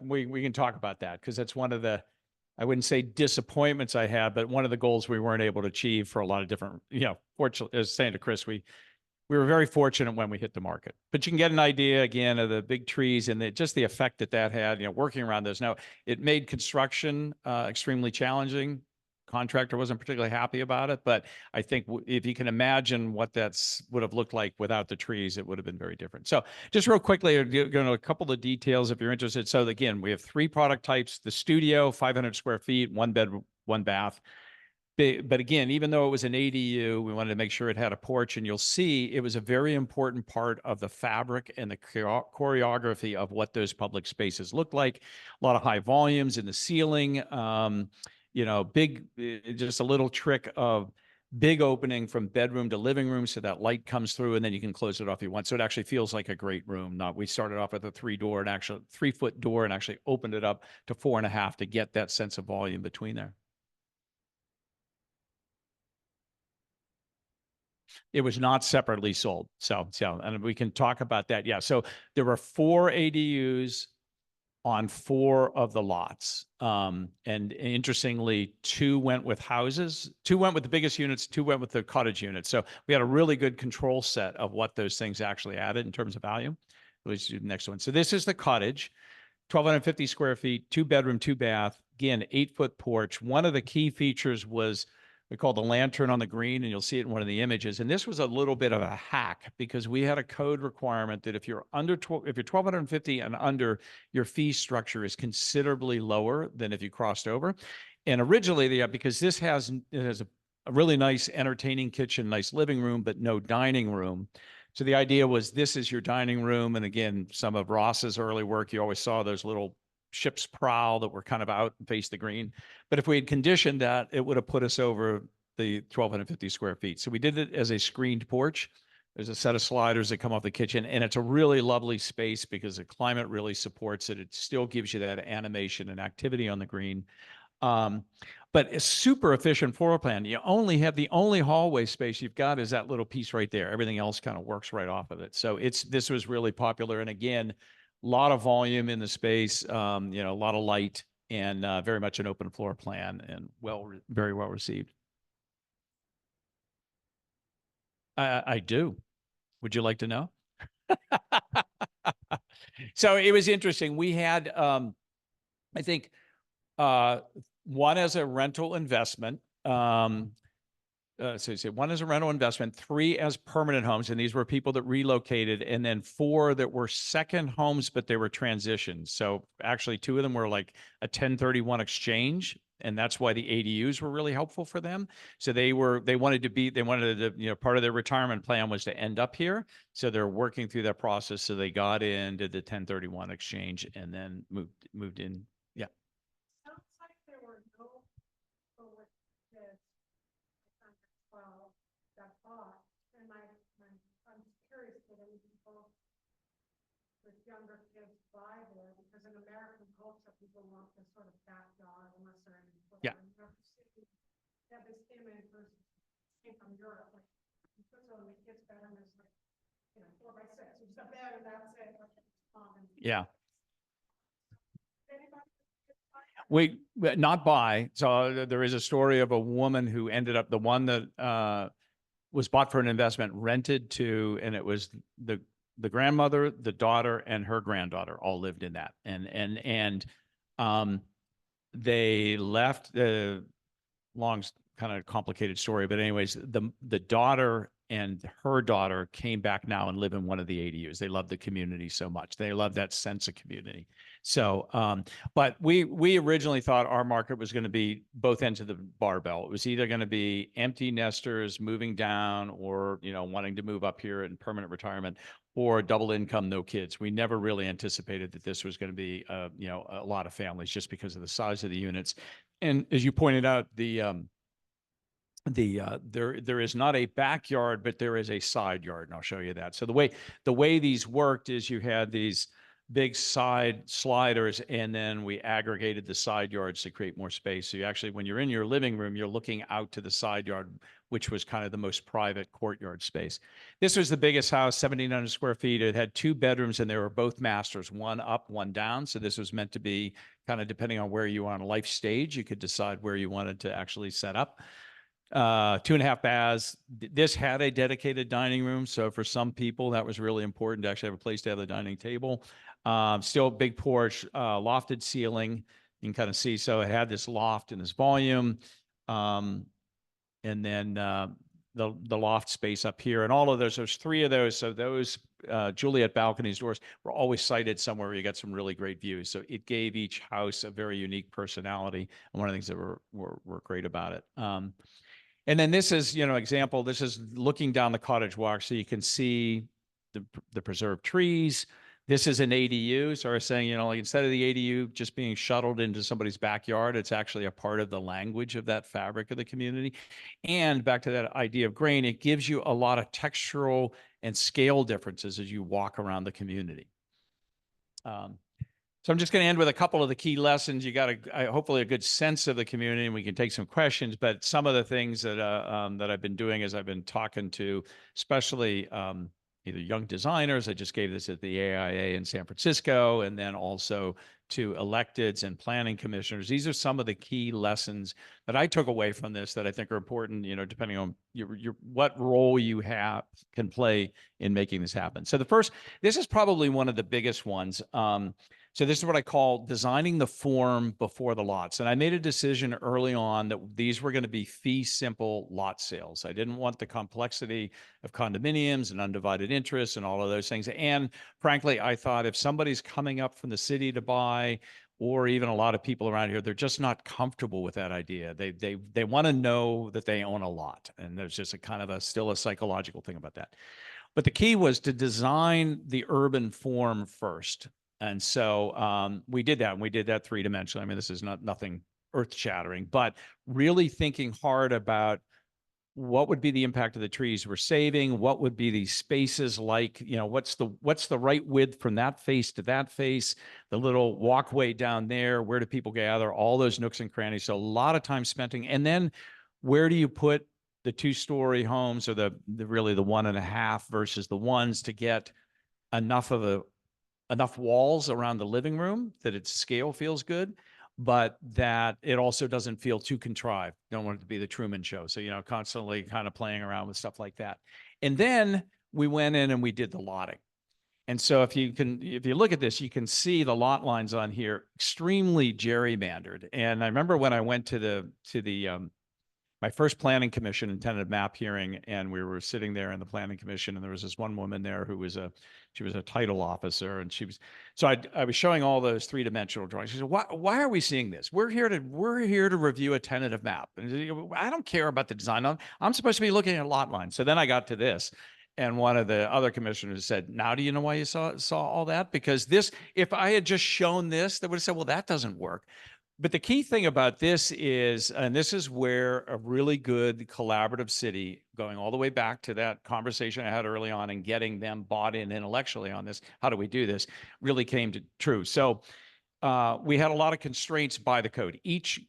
we can talk about that because that's one of the, I wouldn't say disappointments I had, but one of the goals we weren't able to achieve for a lot of different, fortunately, as saying to Chris, we were very fortunate when we hit the market. But you can get an idea again of the big trees and just the effect that had, working around those. Now, it made construction extremely challenging. Contractor wasn't particularly happy about it, but I think if you can imagine what would have looked like without the trees, it would have been very different. So just real quickly, going to a couple of details if you're interested. So again, we have 3 product types: the studio, 500 square feet, 1 bed, 1 bath. But again, even though it was an ADU, we wanted to make sure it had a porch, and you'll see it was a very important part of the fabric and the choreography of what those public spaces looked like. A lot of high volumes in the ceiling, just a little trick of big opening from bedroom to living room so that light comes through and then you can close it off if you want. So it actually feels like a great room. We started off with a 3-foot door and actually opened it up to 4.5 to get that sense of volume between there. It was not separately sold. So, and we can talk about that. Yeah. So there were 4 ADUs on 4 of the lots. And interestingly, 2 went with houses, 2 went with the biggest units, 2 went with the cottage units. So we had a really good control set of what those things actually added in terms of value. Let's do the next one. So this is the cottage, 1,250 square feet, 2 bedroom, 2 bath, again, 8-foot porch. One of the key features was we call the lantern on the green, and you'll see it in one of the images. And this was a little bit of a hack because we had a code requirement that if you're under if you're 1,250 and under, your fee structure is considerably lower than if you crossed over. And originally, because it has a really nice entertaining kitchen, nice living room, but no dining room. So the idea was this is your dining room. And again, some of Ross's early work, you always saw those little ship's prow that were kind of out and face the green. But if we had conditioned that, it would have put us over the 1,250 square feet. So we did it as a screened porch. There's a set of sliders that come off the kitchen, and it's a really lovely space because the climate really supports it. It still gives you that animation and activity on the green. But a super efficient floor plan. You only have the only hallway space you've got is that little piece right there. Everything else kind of works right off of it. So this was really popular. And again, a lot of volume in the space, a lot of light, and very much an open floor plan, and very well received. I do. Would you like to know? So it was interesting. We had, I think, one as a rental investment. So you say 1 as a rental investment, 3 as permanent homes, and these were people that relocated, and then 4 that were second homes, but they were transitions. So actually 2 of them were like a 1031 exchange, and that's why the ADUs were really helpful for them. So they wanted to, part of their retirement plan was to end up here. So they're working through that process. So they got in, did the 1031 exchange, and then moved in. Yeah. Sounds like there were no people with kids that bought, and I'm curious if any people with younger kids buy there, because in American culture, people want this sort of backyard unless they're in. Yeah. They have this image versus from Europe, like you put on the kids' bedroom is like 4 by 6, which is a bed, and that's it. Yeah. Anybody? We not buy. So there is a story of a woman who ended up, the one that was bought for an investment, rented to, and it was the grandmother, the daughter, and her granddaughter all lived in that. And they left. Long, kind of complicated story, but anyways, the daughter and her daughter came back now and live in one of the ADUs. They love the community so much. They love that sense of community. So, but we originally thought our market was going to be both ends of the barbell. It was either going to be empty nesters moving down, or wanting to move up here in permanent retirement, or double income, no kids. We never really anticipated that this was going to be a lot of families, just because of the size of the units. And as you pointed out, there is not a backyard, but there is a side yard, and I'll show you that. So the way these worked is you had these big side sliders, and then we aggregated the side yards to create more space. So you actually, when you're in your living room, you're looking out to the side yard, which was kind of the most private courtyard space. This was the biggest house, 1,700 square feet. It had 2 bedrooms, and they were both masters, one up, one down. So this was meant to be kind of depending on where you are on a life stage, you could decide where you wanted to actually set up. 2.5 baths. This had a dedicated dining room. So for some people, that was really important to actually have a place to have the dining table. Still a big porch, lofted ceiling. You can kind of see, so it had this loft and this volume. And then the loft space up here, and all of those, there's 3 of those. So those Juliet balconies, doors were always sited somewhere where you got some really great views. So it gave each house a very unique personality. And one of the things that were great about it. And then this is, example, this is looking down the cottage walk. So you can see the preserved trees. This is an ADU. So we're saying, like instead of the ADU just being shuttled into somebody's backyard, it's actually a part of the language of that fabric of the community. And back to that idea of grain, it gives you a lot of textural and scale differences as you walk around the community. So I'm just going to end with a couple of the key lessons. You got hopefully a good sense of the community, and we can take some questions. But some of the things that that I've been doing is I've been talking to, especially either young designers. I just gave this at the AIA in San Francisco, and then also to electeds and planning commissioners. These are some of the key lessons that I took away from this that I think are important, you know, depending on your what role you can play in making this happen. So this is probably one of the biggest ones. So this is what I call designing the form before the lots. And I made a decision early on that these were going to be fee simple lot sales. I didn't want the complexity of condominiums and undivided interests and all of those things. And frankly, I thought if somebody's coming up from the city to buy, or even a lot of people around here, they're just not comfortable with that idea. They want to know that they own a lot. And there's just a kind of still a psychological thing about that. But the key was to design the urban form first. And so we did that, and we did that three-dimensionally. I mean, this is nothing earth-shattering, but really thinking hard about what would be the impact of the trees we're saving, what would be these spaces like, you know, what's the right width from that face to that face, the little walkway down there, where do people gather, all those nooks and crannies. So a lot of time spent, and then where do you put the two-story homes, or the really the 1.5 versus the ones, to get enough walls around the living room that its scale feels good, but that it also doesn't feel too contrived. Don't want it to be the Truman Show. So, you know, constantly kind of playing around with stuff like that. And then we went in and we did the lotting. And so if you look at this, you can see the lot lines on here, extremely gerrymandered. And I remember when I went to my first planning commission and tentative map hearing, and we were sitting there in the planning commission, and there was this one woman there who was she was a title officer, and I was showing all those three-dimensional drawings. She said, why are we seeing this? We're here to review a tentative map. And I don't care about the design. I'm supposed to be looking at lot lines. So then I got to this, and one of the other commissioners said, now do you know why you saw all that? Because this, if I had just shown this, they would have said, well, that doesn't work. But the key thing about this is, and this is where a really good collaborative city, going all the way back to that conversation I had early on and getting them bought in intellectually on this, how do we do this, really came to true. So we had a lot of constraints by the code. Each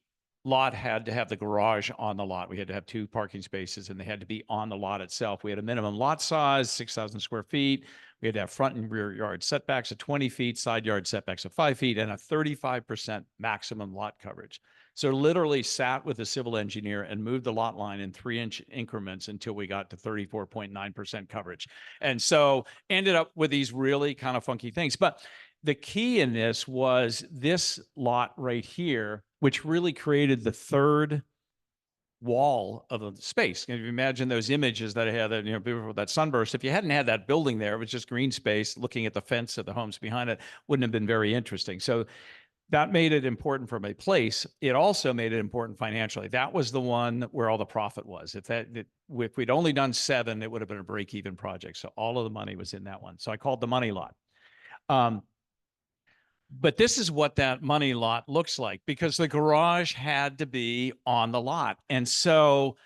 lot had to have the garage on the lot. We had to have 2 parking spaces, and they had to be on the lot itself. We had a minimum lot size, 6,000 square feet. We had to have front and rear yard setbacks of 20 feet, side yard setbacks of 5 feet, and a 35% maximum lot coverage. So literally sat with a civil engineer and moved the lot line in 3-inch increments until we got to 34.9% coverage. And so ended up with these really kind of funky things. But the key in this was this lot right here, which really created the third wall of the space. If you imagine those images that I had, that, you know, before that sunburst, if you hadn't had that building there, it was just green space, looking at the fence of the homes behind it wouldn't have been very interesting. So that made it important from a place. It also made it important financially. That was the one where all the profit was. If we'd only done 7, it would have been a break-even project. So all of the money was in that one. So I called the money lot. But this is what that money lot looks like, because the garage had to be on the lot. And so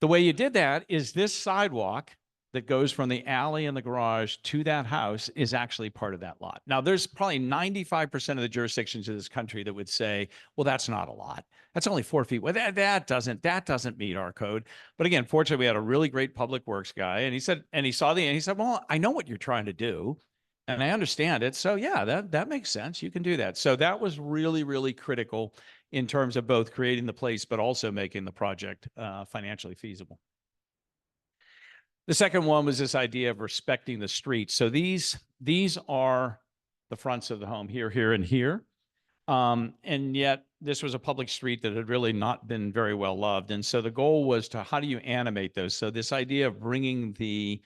the way you did that is this sidewalk that goes from the alley and the garage to that house is actually part of that lot. Now, there's probably 95% of the jurisdictions in this country that would say, well, that's not a lot. That's only 4 feet. Well, that doesn't meet our code. But again, fortunately, we had a really great public works guy, and he said, well, I know what you're trying to do, and I understand it. So yeah, that makes sense. You can do that. So that was really, really critical in terms of both creating the place, but also making the project financially feasible. The second one was this idea of respecting the street. So these are the fronts of the home, here, here, and here. And yet this was a public street that had really not been very well loved. And so the goal was to, how do you animate those? So this idea of bringing the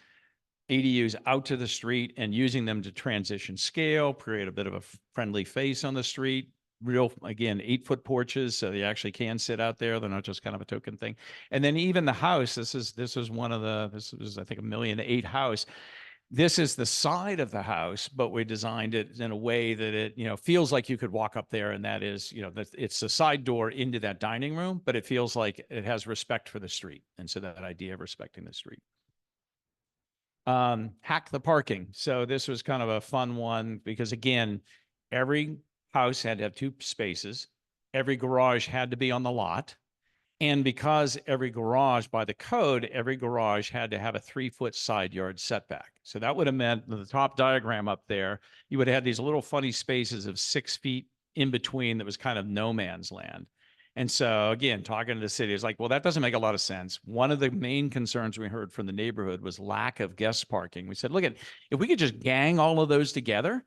ADUs out to the street and using them to transition scale, create a bit of a friendly face on the street, real, again, 8-foot porches, so they actually can sit out there. They're not just kind of a token thing. And then even the house, this is I think, $1.8 million house. This is the side of the house, but we designed it in a way that it, you know, feels like you could walk up there, and that is, you know, that it's a side door into that dining room, but it feels like it has respect for the street. And so that idea of respecting the street. Hack the parking. So this was kind of a fun one, because again, every house had to have 2 spaces. Every garage had to be on the lot. And because every garage, by the code, every garage had to have a 3-foot side yard setback. So that would have meant the top diagram up there, you would have had these little funny spaces of 6 feet in between that was kind of no man's land. And so again, talking to the city, it's like, well, that doesn't make a lot of sense. One of the main concerns we heard from the neighborhood was lack of guest parking. We said, look, if we could just gang all of those together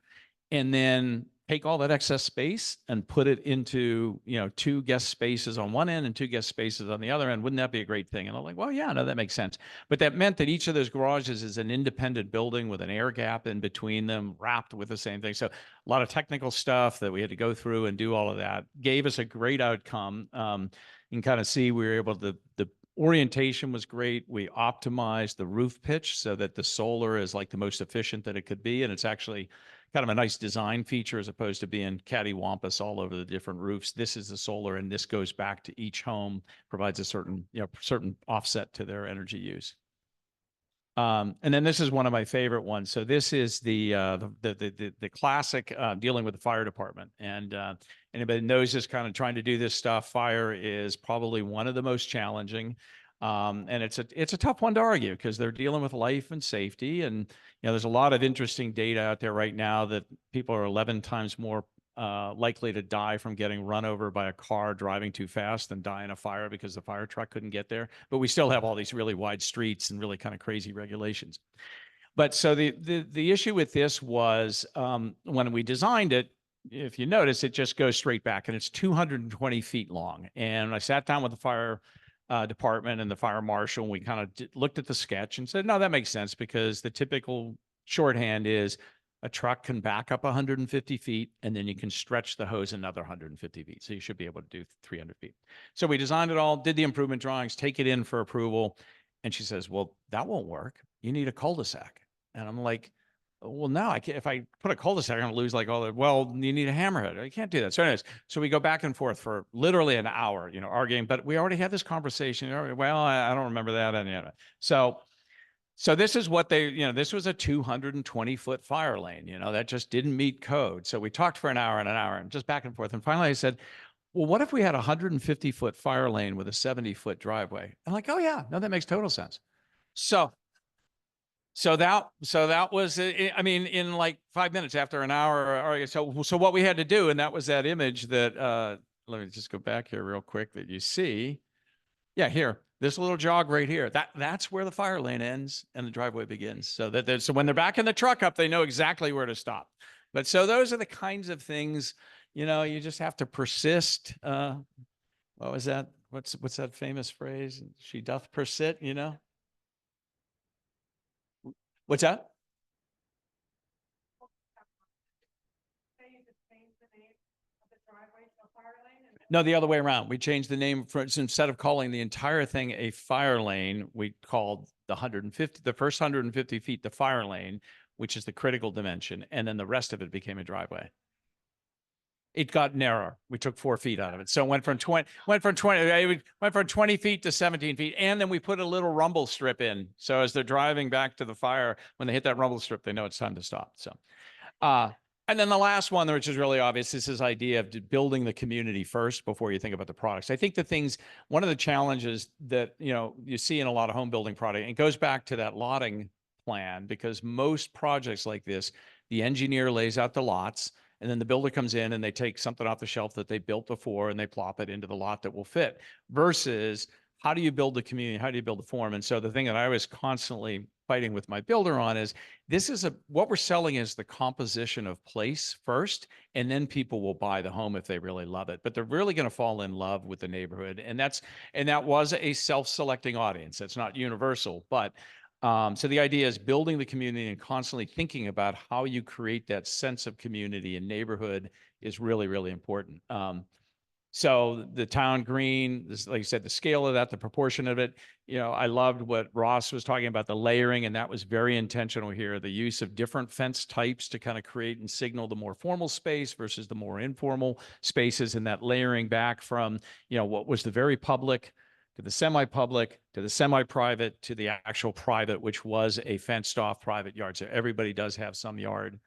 and then take all that excess space and put it into, 2 guest spaces on one end and 2 guest spaces on the other end, wouldn't that be a great thing? And I'm like, well, yeah, no, that makes sense. But that meant that each of those garages is an independent building with an air gap in between them, wrapped with the same thing. So a lot of technical stuff that we had to go through and do all of that gave us a great outcome. You can kind of see we were able to, the orientation was great. We optimized the roof pitch so that the solar is like the most efficient that it could be. And it's actually kind of a nice design feature as opposed to being cattywampus all over the different roofs. This is the solar, and this goes back to each home, provides a certain offset to their energy use. And then this is one of my favorite ones. So this is the classic dealing with the fire department. And anybody knows this, kind of trying to do this stuff, fire is probably one of the most challenging. And it's a tough one to argue because they're dealing with life and safety. And, there's a lot of interesting data out there right now that people are 11 times more likely to die from getting run over by a car driving too fast than die in a fire because the fire truck couldn't get there. But we still have all these really wide streets and really kind of crazy regulations. But so the issue with this was when we designed it, if you notice, it just goes straight back and it's 220 feet long. And I sat down with the fire department and the fire marshal, and we kind of looked at the sketch and said, no, that makes sense because the typical shorthand is a truck can back up 150 feet and then you can stretch the hose another 150 feet. So you should be able to do 300 feet. So we designed it all, did the improvement drawings, take it in for approval. And she says, well, that won't work. You need a cul-de-sac. And I'm like, well, no, I can't. If I put a cul-de-sac, I'm going to lose like all the, well, you need a hammerhead. I can't do that. So anyways, so we go back and forth for literally an hour, arguing, but we already had this conversation. Well, I don't remember that. And so this is what this was a 220-foot fire lane, that just didn't meet code. So we talked for an hour and just back and forth. And finally I said, well, what if we had a 150-foot fire lane with a 70-foot driveway? I'm like, oh yeah, no, that makes total sense. So that was, I mean, in like 5 minutes after an hour. So what we had to do, and that was that image that, let me just go back here real quick that you see. Yeah, here, this little jog right here, that's where the fire lane ends and the driveway begins. So so when they're backing the truck up, they know exactly where to stop. But so those are the kinds of things, you just have to persist. What was that? What's that famous phrase? She doth persist, What's that? No, the other way around. We changed the name instead of calling the entire thing a fire lane, we called the first 150 feet, the fire lane, which is the critical dimension. And then the rest of it became a driveway. It got narrower. We took 4 feet out of it. So it went from 20 feet to 17 feet. And then we put a little rumble strip in. So as they're driving back to the fire, when they hit that rumble strip, they know it's time to stop. So, and then the last one, which is really obvious, is this idea of building the community first before you think about the products. I think one of the challenges that, you see in a lot of home building product, and it goes back to that lotting plan, because most projects like this, the engineer lays out the lots, and then the builder comes in and they take something off the shelf that they built before and they plop it into the lot that will fit, versus how do you build the community? How do you build the form? And so the thing that I was constantly fighting with my builder on is what we're selling is the composition of place first, and then people will buy the home if they really love it. But they're really going to fall in love with the neighborhood. And that was a self-selecting audience. That's not universal, but so the idea is building the community and constantly thinking about how you create that sense of community and neighborhood is really, really important. So the town green, like you said, the scale of that, the proportion of it, I loved what Ross was talking about, the layering, and that was very intentional here. The use of different fence types to kind of create and signal the more formal space versus the more informal spaces, and that layering back from, what was the very public to the semi-public, to the semi-private, to the actual private, which was a fenced off private yard. So everybody does have some yard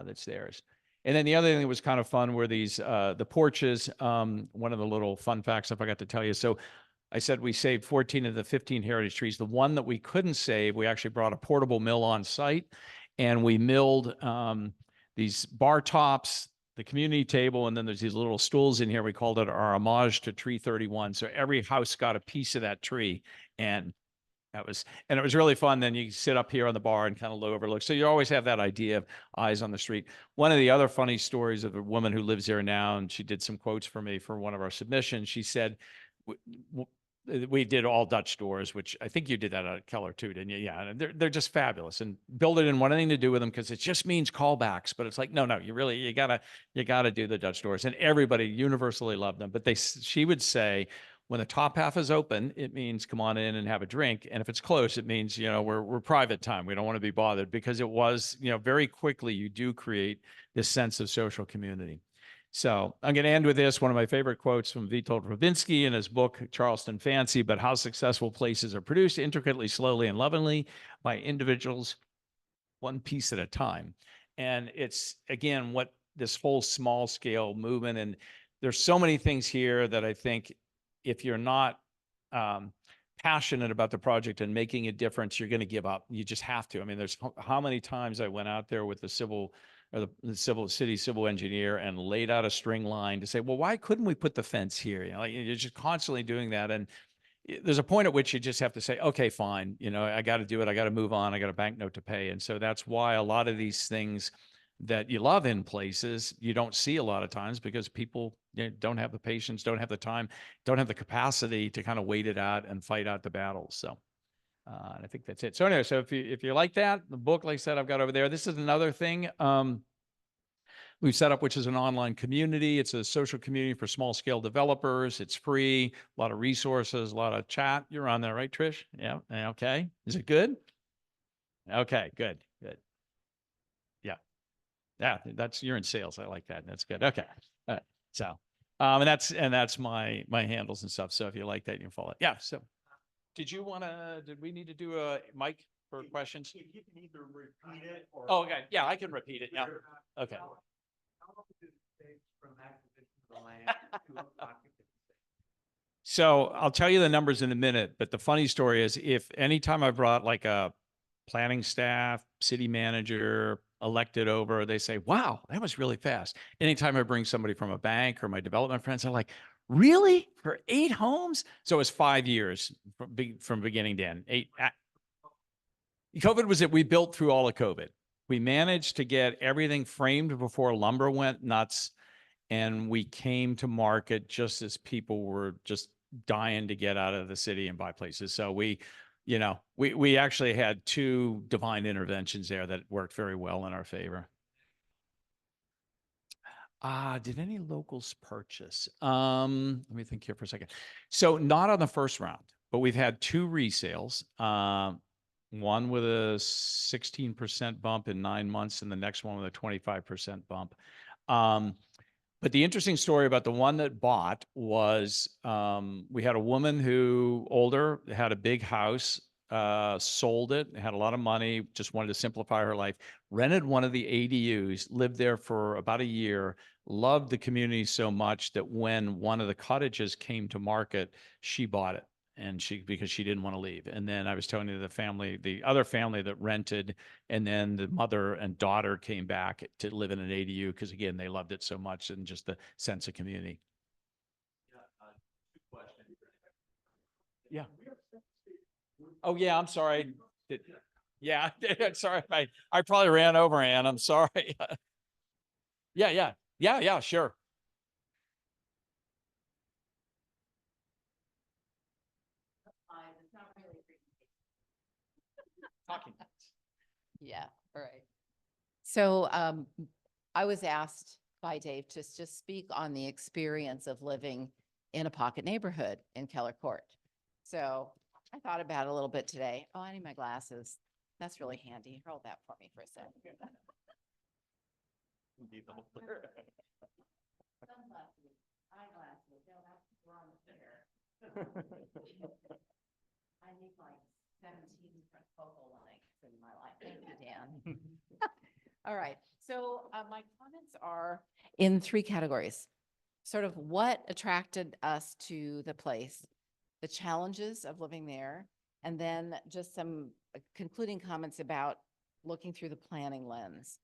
that's theirs. And then the other thing that was kind of fun were these, the porches. One of the little fun facts I forgot to tell you. So I said we saved 14 of the 15 heritage trees. The one that we couldn't save, we actually brought a portable mill on site, and we milled these bar tops, the community table, and then there's these little stools in here. We called it our homage to Tree 31. So every house got a piece of that tree, and it was really fun. Then you sit up here on the bar and kind of overlook. So you always have that idea of eyes on the street. One of the other funny stories of a woman who lives there now, and she did some quotes for me for one of our submissions. She said, we did all Dutch doors, which I think you did that at Keller too, didn't you? Yeah, and they're just fabulous. And Builder didn't want anything to do with them because it just means callbacks. But it's like, no, you gotta do the Dutch doors, and everybody universally loved them. But she would say, when the top half is open, it means come on in and have a drink. And if it's closed, it means, we're private time. We don't want to be bothered, because it was, very quickly you do create this sense of social community. So I'm going to end with this, one of my favorite quotes from Witold Rowinski in his book, Charleston Fancy, but how successful places are produced intricately, slowly, and lovingly by individuals, one piece at a time. And it's, again, what this whole small scale movement, and there's so many things here that I think if you're not passionate about the project and making a difference, you're going to give up. You just have to. I mean, there's how many times I went out there with the city civil engineer and laid out a string line to say, well, why couldn't we put the fence here? You're just constantly doing that. And there's a point at which you just have to say, okay, fine. I got to do it. I got to move on. I got a banknote to pay. And so that's why a lot of these things that you love in places, you don't see a lot of times, because people don't have the patience, don't have the time, don't have the capacity to kind of wait it out and fight out the battles. So and I think that's it. So anyway, so if you like that, the book, like I said, I've got over there. This is another thing we've set up, which is an online community. It's a social community for small scale developers. It's free, a lot of resources, a lot of chat. You're on there, right, Trish? Yeah. Okay. Is it good? Okay, good. Yeah, you're in sales. I like that. That's good. Okay. All right. So, and that's my handles and stuff. So if you like that, you can follow it. Yeah. So did we need to do a mic for questions? You can either repeat it or. Oh, okay. Yeah, I can repeat it. Yeah. Okay. How long did it take from acquisition of the land to occupancy? So I'll tell you the numbers in a minute, but the funny story is, if anytime I brought like a planning staff, city manager, elected over, they say, wow, that was really fast. Anytime I bring somebody from a bank or my development friends, they're like, really? For 8 homes? So it was 5 years from beginning to end. COVID was it. We built through all of COVID. We managed to get everything framed before lumber went nuts. And we came to market just as people were just dying to get out of the city and buy places. So we actually had 2 divine interventions there that worked very well in our favor. Did any locals purchase? Let me think here for a second. So not on the first round, but we've had 2 resales. One with a 16% bump in 9 months, and the next one with a 25% bump. But the interesting story about the one that bought was we had a woman who, older, had a big house, sold it, had a lot of money, just wanted to simplify her life, rented one of the ADUs, lived there for about a year, loved the community so much that when one of the cottages came to market, she bought it. And because she didn't want to leave. And then I was telling you the other family that rented, and then the mother and daughter came back to live in an ADU because, again, they loved it so much and just the sense of community. Two questions. Yeah. Oh yeah, I'm sorry. Yeah, sorry. I probably ran over Ann. I'm sorry. Yeah, sure. It's not really a presentation. Talking. Yeah, all right. So I was asked by Dave to just speak on the experience of living in a pocket neighborhood in Keller Court. So I thought about it a little bit today. Oh, I need my glasses. That's really handy. Hold that for me for a second. Sunglasses, eyeglasses, they'll have to run here. I need like 17 different focal lengths in my life. Thank you, Dan. All right. So my comments are in three categories. Sort of what attracted us to the place, the challenges of living there, and then just some concluding comments about looking through the planning lens.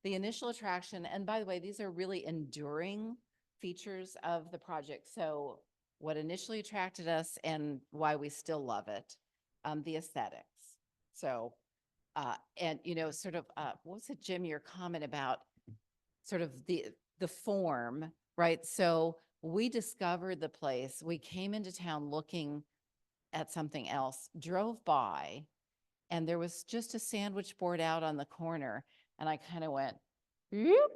The initial attraction, and by the way, these are really enduring features of the project. So what initially attracted us and why we still love it, the aesthetics. So, and sort of, what was it, Jim, your comment about sort of the form, right? So we discovered the place. We came into town looking at something else, drove by, and there was just a sandwich board out on the corner. And I kind of went, "Whoop."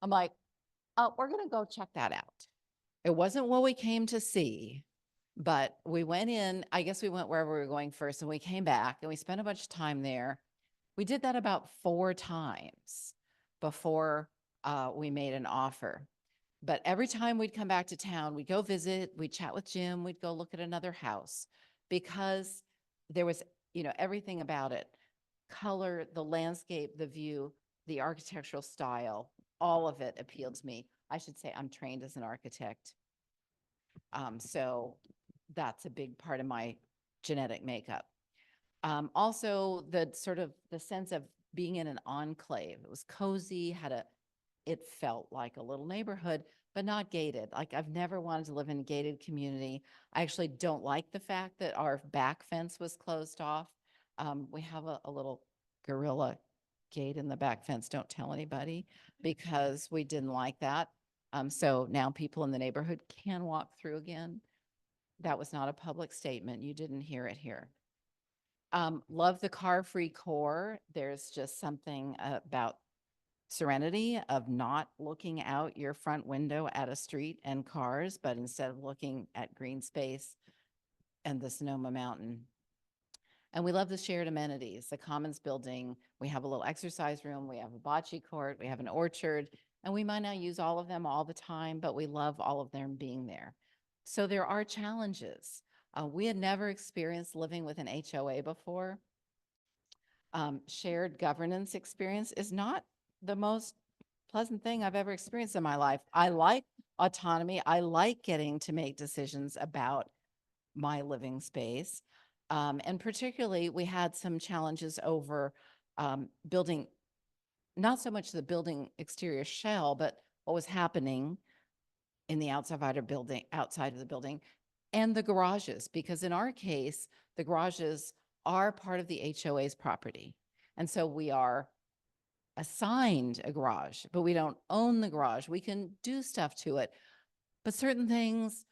I'm like, oh, we're going to go check that out. It wasn't what we came to see, but we went in. I guess we went wherever we were going first, and we came back and we spent a bunch of time there. We did that about 4 times before we made an offer. But every time we'd come back to town, we'd go visit, we'd chat with Jim, we'd go look at another house because there was, everything about it. Color, the landscape, the view, the architectural style, all of it appealed to me. I should say I'm trained as an architect. So that's a big part of my genetic makeup. Also the sort of the sense of being in an enclave. It was cozy, it felt like a little neighborhood, but not gated. Like I've never wanted to live in a gated community. I actually don't like the fact that our back fence was closed off. We have a little gorilla gate in the back fence. Don't tell anybody because we didn't like that. So now people in the neighborhood can walk through again. That was not a public statement. You didn't hear it here. Love the car-free core. There's just something about serenity of not looking out your front window at a street and cars, but instead of looking at green space and the Sonoma Mountain. And we love the shared amenities, the Commons building. We have a little exercise room. We have a bocce court. We have an orchard. And we might not use all of them all the time, but we love all of them being there. So there are challenges. We had never experienced living with an HOA before. Shared governance experience is not the most pleasant thing I've ever experienced in my life. I like autonomy. I like getting to make decisions about my living space. And particularly, we had some challenges over building, not so much the building exterior shell, but what was happening in the outside of the building, and the garages, because in our case, the garages are part of the HOA's property. And so we are assigned a garage, but we don't own the garage. We can do stuff to it, but certain things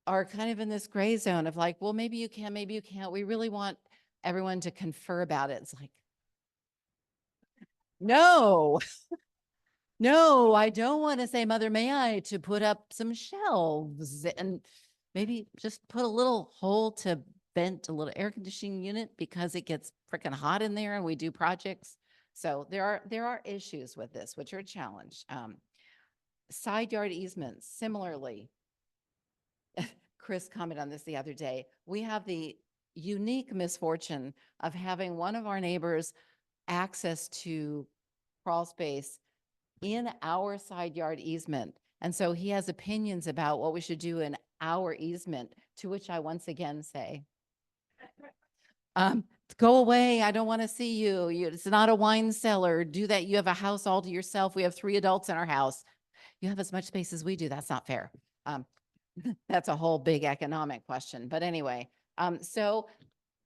are kind of in this gray zone of like, well, maybe you can, maybe you can't. We really want everyone to confer about it. It's like, no, no, I don't want to say, Mother, may I to put up some shelves and maybe just put a little hole to vent a little air conditioning unit because it gets freaking hot in there and we do projects. So there are issues with this, which are a challenge. Side yard easements, similarly, Chris commented on this the other day. We have the unique misfortune of having one of our neighbors access to crawl space in our side yard easement. And so he has opinions about what we should do in our easement, to which I once again say, go away. I don't want to see you. It's not a wine cellar. Do that. You have a house all to yourself. We have 3 adults in our house. You have as much space as we do. That's not fair. That's a whole big economic question. But anyway, so,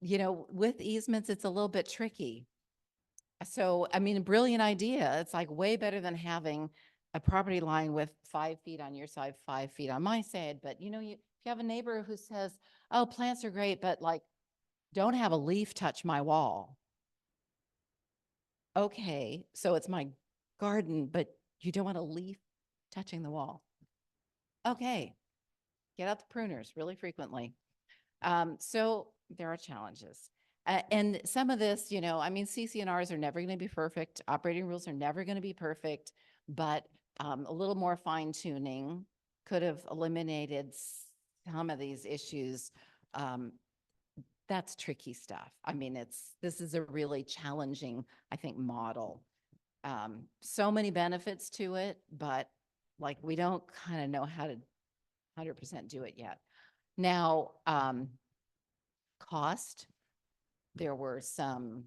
with easements, it's a little bit tricky. So, I mean, a brilliant idea. It's like way better than having a property line with 5 feet on your side, 5 feet on my side. But, if you have a neighbor who says, oh, plants are great, but like, don't have a leaf touch my wall. Okay, so it's my garden, but you don't want a leaf touching the wall. Okay, get out the pruners really frequently. So there are challenges. And some of this, CC&Rs are never going to be perfect. Operating rules are never going to be perfect, but a little more fine tuning could have eliminated some of these issues. That's tricky stuff. I mean, this is a really challenging, I think, model. So many benefits to it, but like we don't kind of know how to 100% do it yet. Now, cost, there were some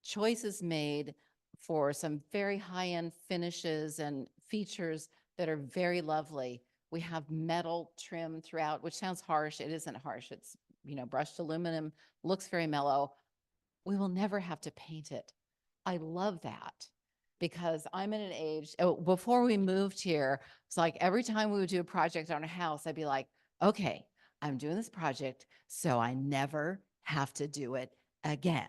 choices made for some very high-end finishes and features that are very lovely. We have metal trim throughout, which sounds harsh. It isn't harsh. It's, brushed aluminum, looks very mellow. We will never have to paint it. I love that because I'm in an age, before we moved here, it's like every time we would do a project on a house, I'd be like, okay, I'm doing this project so I never have to do it again,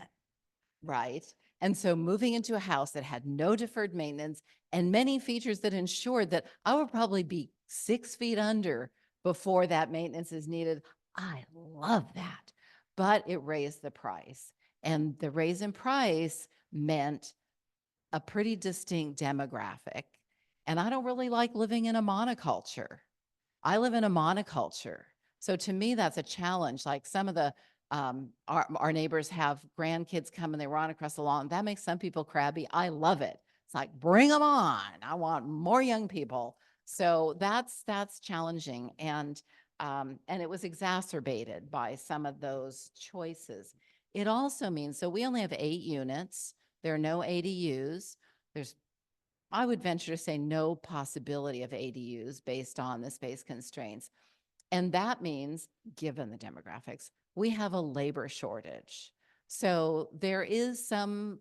right? And so moving into a house that had no deferred maintenance and many features that ensured that I would probably be 6 feet under before that maintenance is needed. I love that, but it raised the price. And the raise in price meant a pretty distinct demographic. And I don't really like living in a monoculture. I live in a monoculture. So to me, that's a challenge. Like some of the, our neighbors have grandkids come and they run across the lawn. That makes some people crabby. I love it. It's like, bring them on. I want more young people. So that's challenging. And it was exacerbated by some of those choices. It also means, so we only have 8 units. There are no ADUs. There's, I would venture to say, no possibility of ADUs based on the space constraints. And that means, given the demographics, we have a labor shortage. So there is some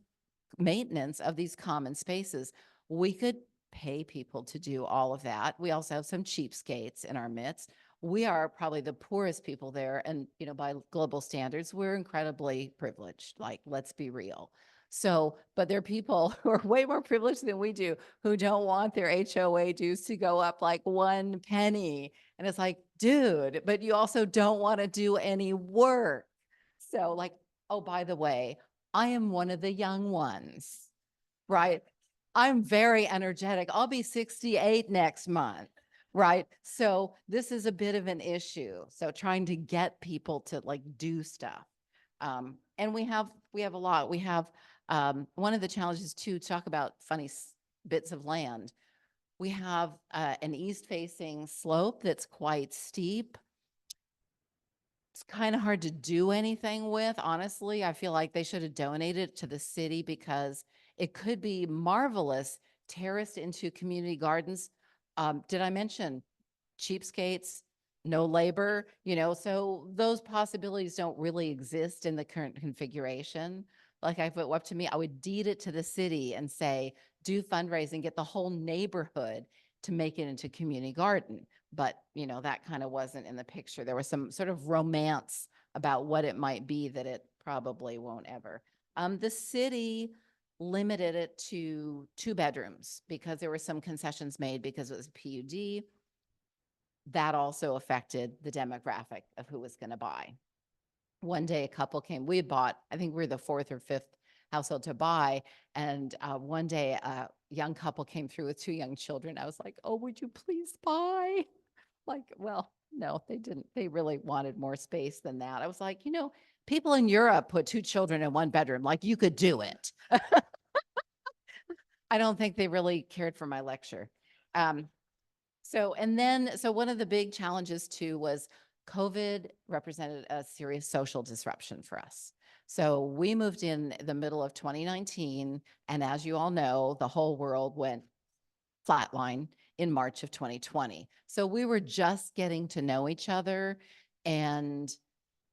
maintenance of these common spaces. We could pay people to do all of that. We also have some cheapskates in our midst. We are probably the poorest people there. And, by global standards, we're incredibly privileged. Like, let's be real. So, but there are people who are way more privileged than we do who don't want their HOA dues to go up like 1 penny. And it's like, dude, but you also don't want to do any work. So like, oh, by the way, I am one of the young ones, right? I'm very energetic. I'll be 68 next month, right? So this is a bit of an issue. So trying to get people to like do stuff. And we have a lot. We have one of the challenges to talk about funny bits of land. We have an east-facing slope that's quite steep. It's kind of hard to do anything with, honestly. I feel like they should have donated it to the city because it could be marvelous terraced into community gardens. Did I mention cheapskates, no labor? So those possibilities don't really exist in the current configuration. Like if it were up to me, I would deed it to the city and say, do fundraising, get the whole neighborhood to make it into community garden. But, that kind of wasn't in the picture. There was some sort of romance about what it might be that it probably won't ever. The city limited it to 2 bedrooms because there were some concessions made because it was PUD. That also affected the demographic of who was going to buy. One day a couple came, we had bought, I think we were the 4th or 5th household to buy. And one day a young couple came through with 2 young children. I was like, oh, would you please buy? Like, well, no, they didn't. They really wanted more space than that. I was like, people in Europe put 2 children in 1 bedroom. Like you could do it. I don't think they really cared for my lecture. So one of the big challenges too was COVID represented a serious social disruption for us. So we moved in the middle of 2019. And as you all know, the whole world went flatline in March of 2020. So we were just getting to know each other and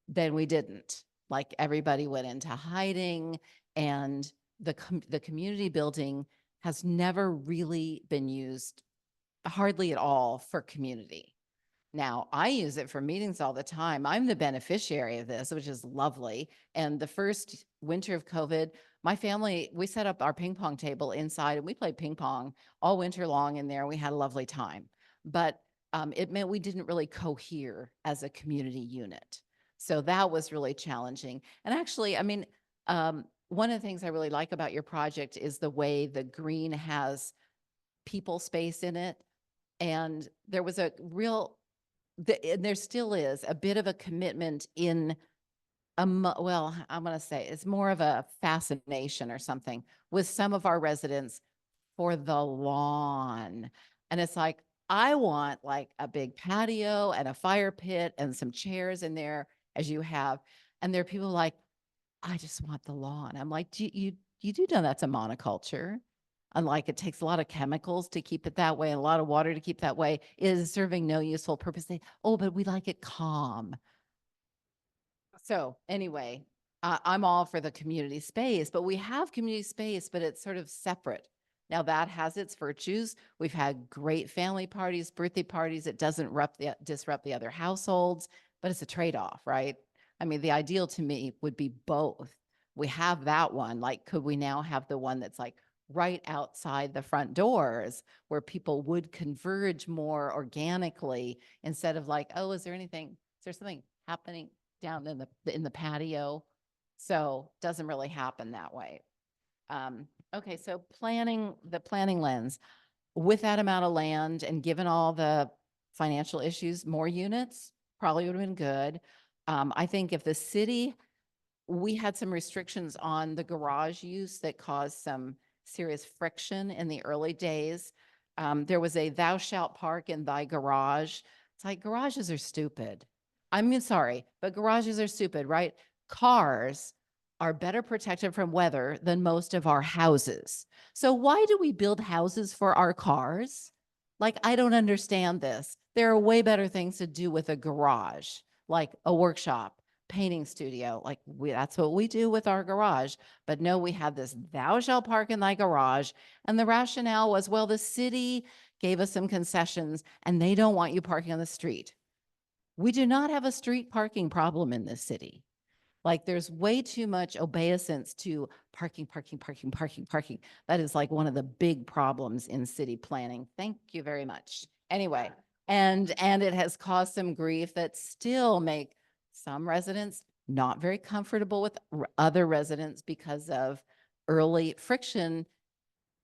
then we didn't. Like everybody went into hiding and the community building has never really been used hardly at all for community. Now, I use it for meetings all the time. I'm the beneficiary of this, which is lovely. And the first winter of COVID, my family, we set up our ping pong table inside and we played ping pong all winter long in there. We had a lovely time. But it meant we didn't really cohere as a community unit. So that was really challenging. And actually, one of the things I really like about your project is the way the green has people space in it. And there was a real, and there still is a bit of a commitment in well, I'm going to say it's more of a fascination or something with some of our residents for the lawn. And it's like, I want like a big patio and a fire pit and some chairs in there as you have. And there are people like, I just want the lawn. I'm like, you do know that's a monoculture. And like, it takes a lot of chemicals to keep it that way and a lot of water to keep that way. It is serving no useful purpose. Oh, but we like it calm. So anyway, I'm all for the community space, but we have community space, but it's sort of separate. Now that has its virtues. We've had great family parties, birthday parties. It doesn't disrupt the other households, but it's a trade-off, right? I mean, the ideal to me would be both. We have that one. Like, could we now have the one that's like right outside the front doors where people would converge more organically instead of like, oh, is there something happening down in the patio? So doesn't really happen that way. Okay, so the planning lens, with that amount of land and given all the financial issues, more units probably would have been good. I think if the city, we had some restrictions on the garage use that caused some serious friction in the early days. There was a thou shalt park in thy garage. It's like, garages are stupid. I'm sorry, but garages are stupid, right? Cars are better protected from weather than most of our houses. So why do we build houses for our cars? Like, I don't understand this. There are way better things to do with a garage, like a workshop, painting studio. Like, that's what we do with our garage. But no, we had this thou shalt park in thy garage. And the rationale was, well, the city gave us some concessions and they don't want you parking on the street. We do not have a street parking problem in this city. Like, there's way too much obeisance to parking. That is like one of the big problems in city planning. Thank you very much. Anyway, and it has caused some grief that still make some residents not very comfortable with other residents because of early friction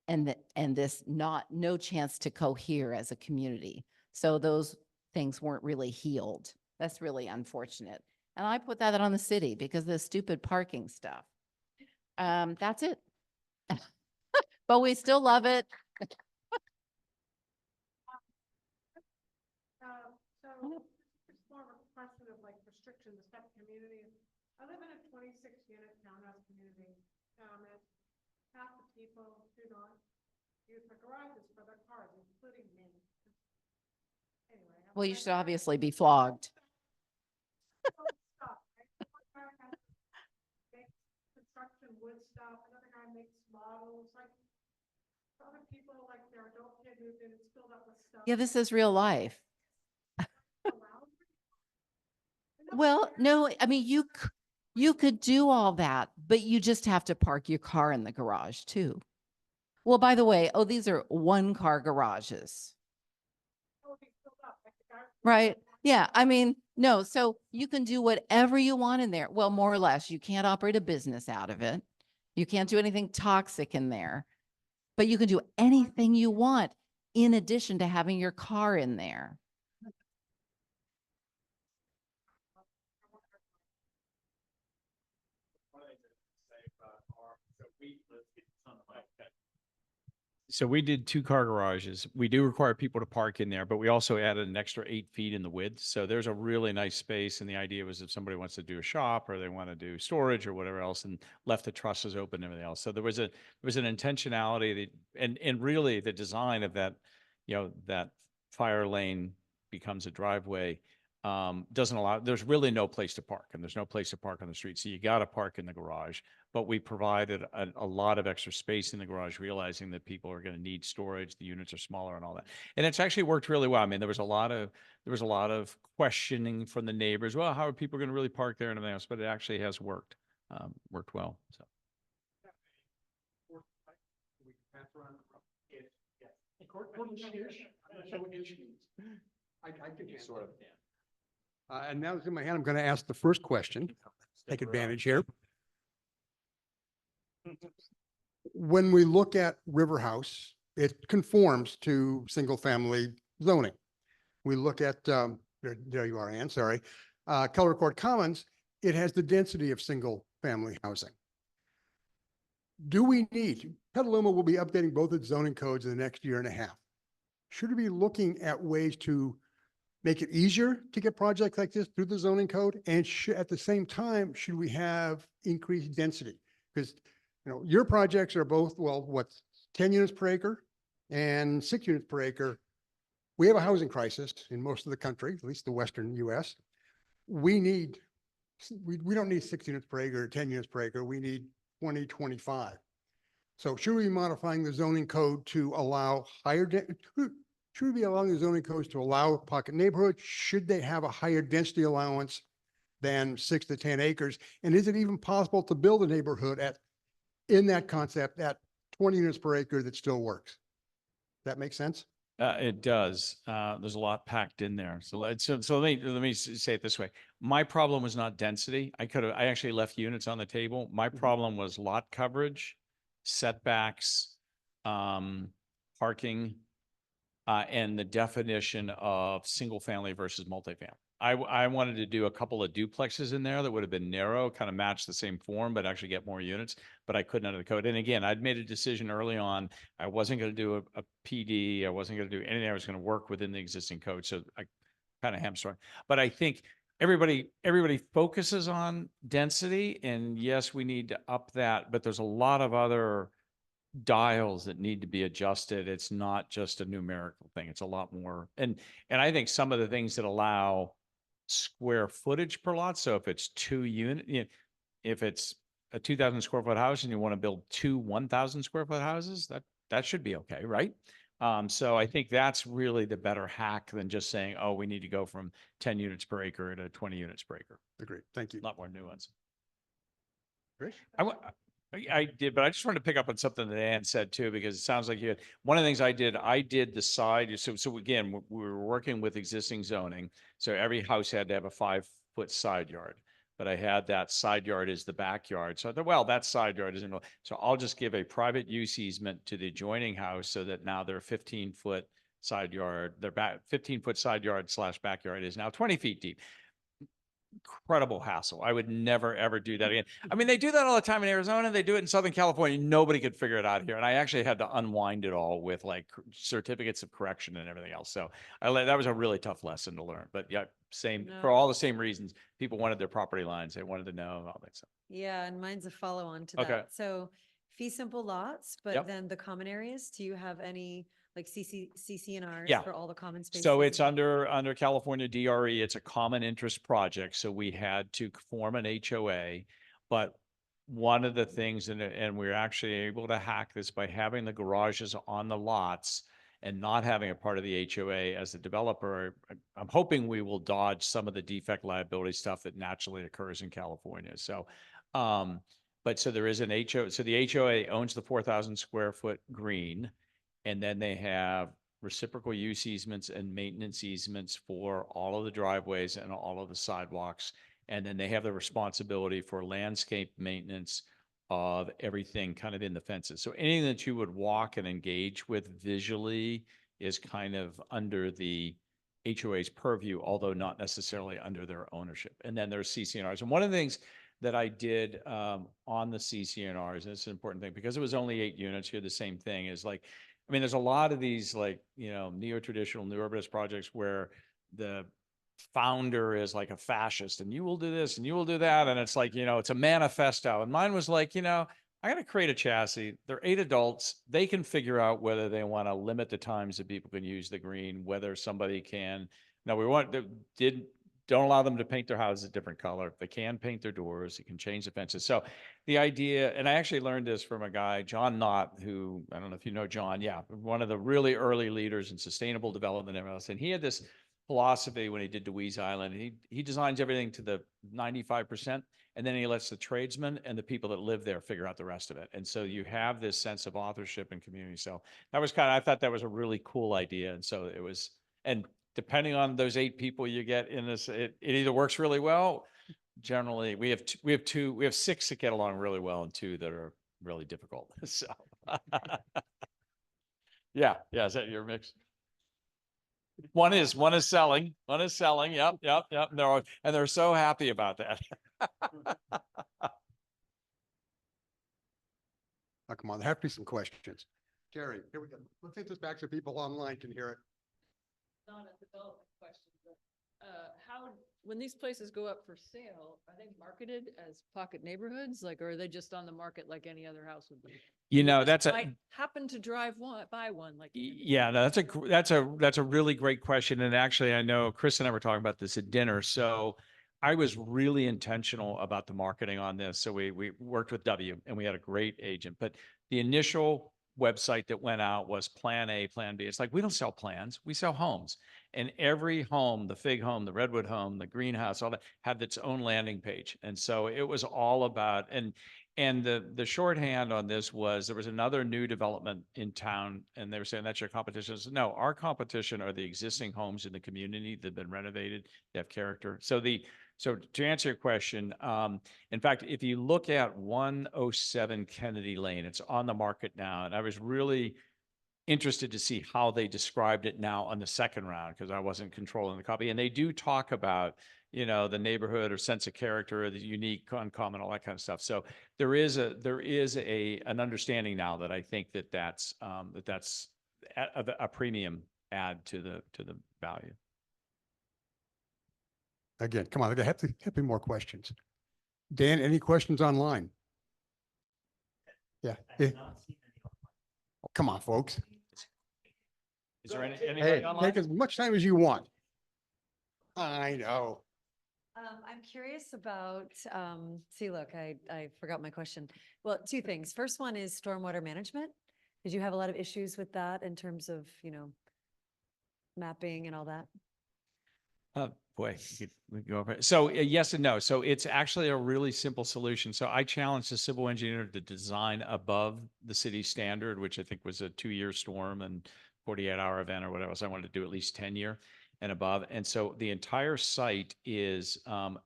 and this no chance to cohere as a community. So those things weren't really healed. That's really unfortunate. And I put that on the city because of the stupid parking stuff. That's it. But we still love it. So it's more of a question of like restrictions, the type of community. I live in a 26-unit townhouse community. And half the people do not use the garages for their cars, including me. Anyway. Well, you should obviously be flogged. Construction wood stuff, another guy makes models, like other people, like their adult kid moved in, it's filled up with stuff. Yeah, this is real life. Well, no, I mean, you could do all that, but you just have to park your car in the garage too. Well, by the way, these are 1-car garages. Right. Yeah. I mean, no, so you can do whatever you want in there. Well, more or less, you can't operate a business out of it. You can't do anything toxic in there, but you can do anything you want in addition to having your car in there. So we did 2-car garages. We do require people to park in there, but we also added an extra 8 feet in the width. So there's a really nice space. And the idea was if somebody wants to do a shop or they want to do storage or whatever else and left the trusses open and everything else. So there was an intentionality that, and really the design of that, that fire lane becomes a driveway. Doesn't allow, there's really no place to park and there's no place to park on the street. So you got to park in the garage, but we provided a lot of extra space in the garage, realizing that people are going to need storage. The units are smaller and all that. And it's actually worked really well. I mean, there was a lot of questioning from the neighbors. Well, how are people going to really park there and everything else? But it actually has worked well. So. I can sort of. And now it's in my hand, I'm going to ask the first question. Take advantage here. When we look at River House, it conforms to single-family zoning. We look at, there you are, Ann, sorry. Keller Court Commons it has the density of single-family housing. Do we need, Petaluma will be updating both its zoning codes in the next year and a half. Should we be looking at ways to make it easier to get projects like this through the zoning code? And at the same time, should we have increased density? Because, you know, your projects are both, well, what's 10 units per acre and 6 units per acre. We have a housing crisis in most of the country, at least the Western US. We don't need 6 units per acre or 10 units per acre. We need 20, 25. So should we be modifying the zoning code to allow should we be allowing the zoning codes to allow pocket neighborhoods? Should they have a higher density allowance than 6 to 10 acres? And is it even possible to build a neighborhood in that concept at 20 units per acre that still works? That makes sense? It does. There's a lot packed in there. So let me say it this way. My problem was not density. I actually left units on the table. My problem was lot coverage, setbacks, parking, and the definition of single family versus multifamily. I wanted to do a couple of duplexes in there that would have been narrow, kind of match the same form, but actually get more units, but I couldn't under the code. And again, I'd made a decision early on. I wasn't going to do a PD. I wasn't going to do anything. I was going to work within the existing code. So I kind of hamstrung. But I think everybody focuses on density, and yes, we need to up that, but there's a lot of other dials that need to be adjusted. It's not just a numerical thing. It's a lot more. And I think some of the things that allow square footage per lot. So if it's 2 unit, if it's a 2,000 square foot house and you want to build 2 1,000 square foot houses, that should be okay, right? So I think that's really the better hack than just saying, oh, we need to go from 10 units per acre to 20 units per acre. Agreed. Thank you. A lot more nuance. Great. I did, but I just wanted to pick up on something that Ann said too, because it sounds like one of the things I did the side. So again, we were working with existing zoning. So every house had to have a 5-foot side yard, but I had that side yard as the backyard. So I thought, well, that side yard isn't, so I'll just give a private use easement to the adjoining house so that now their 15-foot side yard, their 15-foot side yard / backyard is now 20 feet deep. Incredible hassle. I would never, ever do that again. I mean, they do that all the time in Arizona. They do it in Southern California. Nobody could figure it out here. And I actually had to unwind it all with like certificates of correction and everything else. So that was a really tough lesson to learn. But yeah, for all the same reasons. People wanted their property lines. They wanted to know all that stuff. Yeah, and mine's a follow on to Okay. that. So fee simple lots, but Yep. then the common areas, do you have any like CC&Rs Yeah. for all the common spaces? So it's under California DRE. It's a common interest project. So we had to form an HOA, but one of the things, and we're actually able to hack this by having the garages on the lots and not having a part of the HOA as the developer. I'm hoping we will dodge some of the defect liability stuff that naturally occurs in California. So, but so there is an HOA. So the HOA owns the 4,000 square foot green. And then they have reciprocal use easements and maintenance easements for all of the driveways and all of the sidewalks. And then they have the responsibility for landscape maintenance of everything kind of in the fences. So anything that you would walk and engage with visually is kind of under the HOA's purview, although not necessarily under their ownership. And then there's CC&Rs. And one of the things that I did on the CC&Rs, and it's an important thing, because it was only 8 units here, the same thing is like, I mean, there's a lot of these like, neo-traditional, new urbanist projects where the founder is like a fascist and you will do this and you will do that. And it's like, it's a manifesto. And mine was like, I got to create a chassis. They're 8 adults. They can figure out whether they want to limit the times that people can use the green, whether somebody can. Now don't allow them to paint their houses a different color. They can paint their doors. You can change the fences. So the idea, and I actually learned this from a guy, John Knott, who, I don't know if you know John, one of the really early leaders in sustainable development and everything else. And he had this philosophy when he did Dewey's Island. He designs everything to the 95%, and then he lets the tradesmen and the people that live there figure out the rest of it. And so you have this sense of authorship and community. So that was I thought that was a really cool idea. And so it was, and depending on those 8 people you get in this, it either works really well. Generally, we have 6 that get along really well and 2 that are really difficult. So, yeah. Is that your mix? One is selling. Yep. And they're so happy about that. Oh, come on, there have to be some questions. Terry, here we go. Let's take this back so people online can hear it. Not a development question, but how, when these places go up for sale, are they marketed as pocket neighborhoods? Like, or are they just on the market like any other house would be? You know, Just that's a, might happen to drive one, buy one, like. yeah, no, that's a really great question. And actually, I know Chris and I were talking about this at dinner. So I was really intentional about the marketing on this. So we worked with W and we had a great agent, but the initial website that went out was plan A, plan B. It's like, we don't sell plans, we sell homes. And every home, the fig home, the redwood home, the greenhouse, all that had its own landing page. And so it was all about, and the shorthand on this was there was another new development in town and they were saying that's your competition. I said, no, our competition are the existing homes in the community that have been renovated, that have character. So to answer your question, in fact, if you look at 107 Kennedy Lane, it's on the market now. And I was really interested to see how they described it now on the second round because I wasn't controlling the copy. And they do talk about, you know, the neighborhood or sense of character, the unique, uncommon, all that kind of stuff. So there is an understanding now that I think that's a premium add to the value. Again, come on, there have to be more questions. Dan, any questions online? Yeah. Oh, come on, folks. Is there Hey, anybody online? take as much time as you want. I know. I'm curious about, see, look, I forgot my question. Well, two things. First one is stormwater management. Did you have a lot of issues with that in terms of, you know, mapping and all that? Boy, we could go over it. So yes and no. So it's actually a really simple solution. So I challenged the civil engineer to design above the city standard, which I think was a 2-year storm and 48-hour event or whatever. So I wanted to do at least 10-year and above. And so the entire site is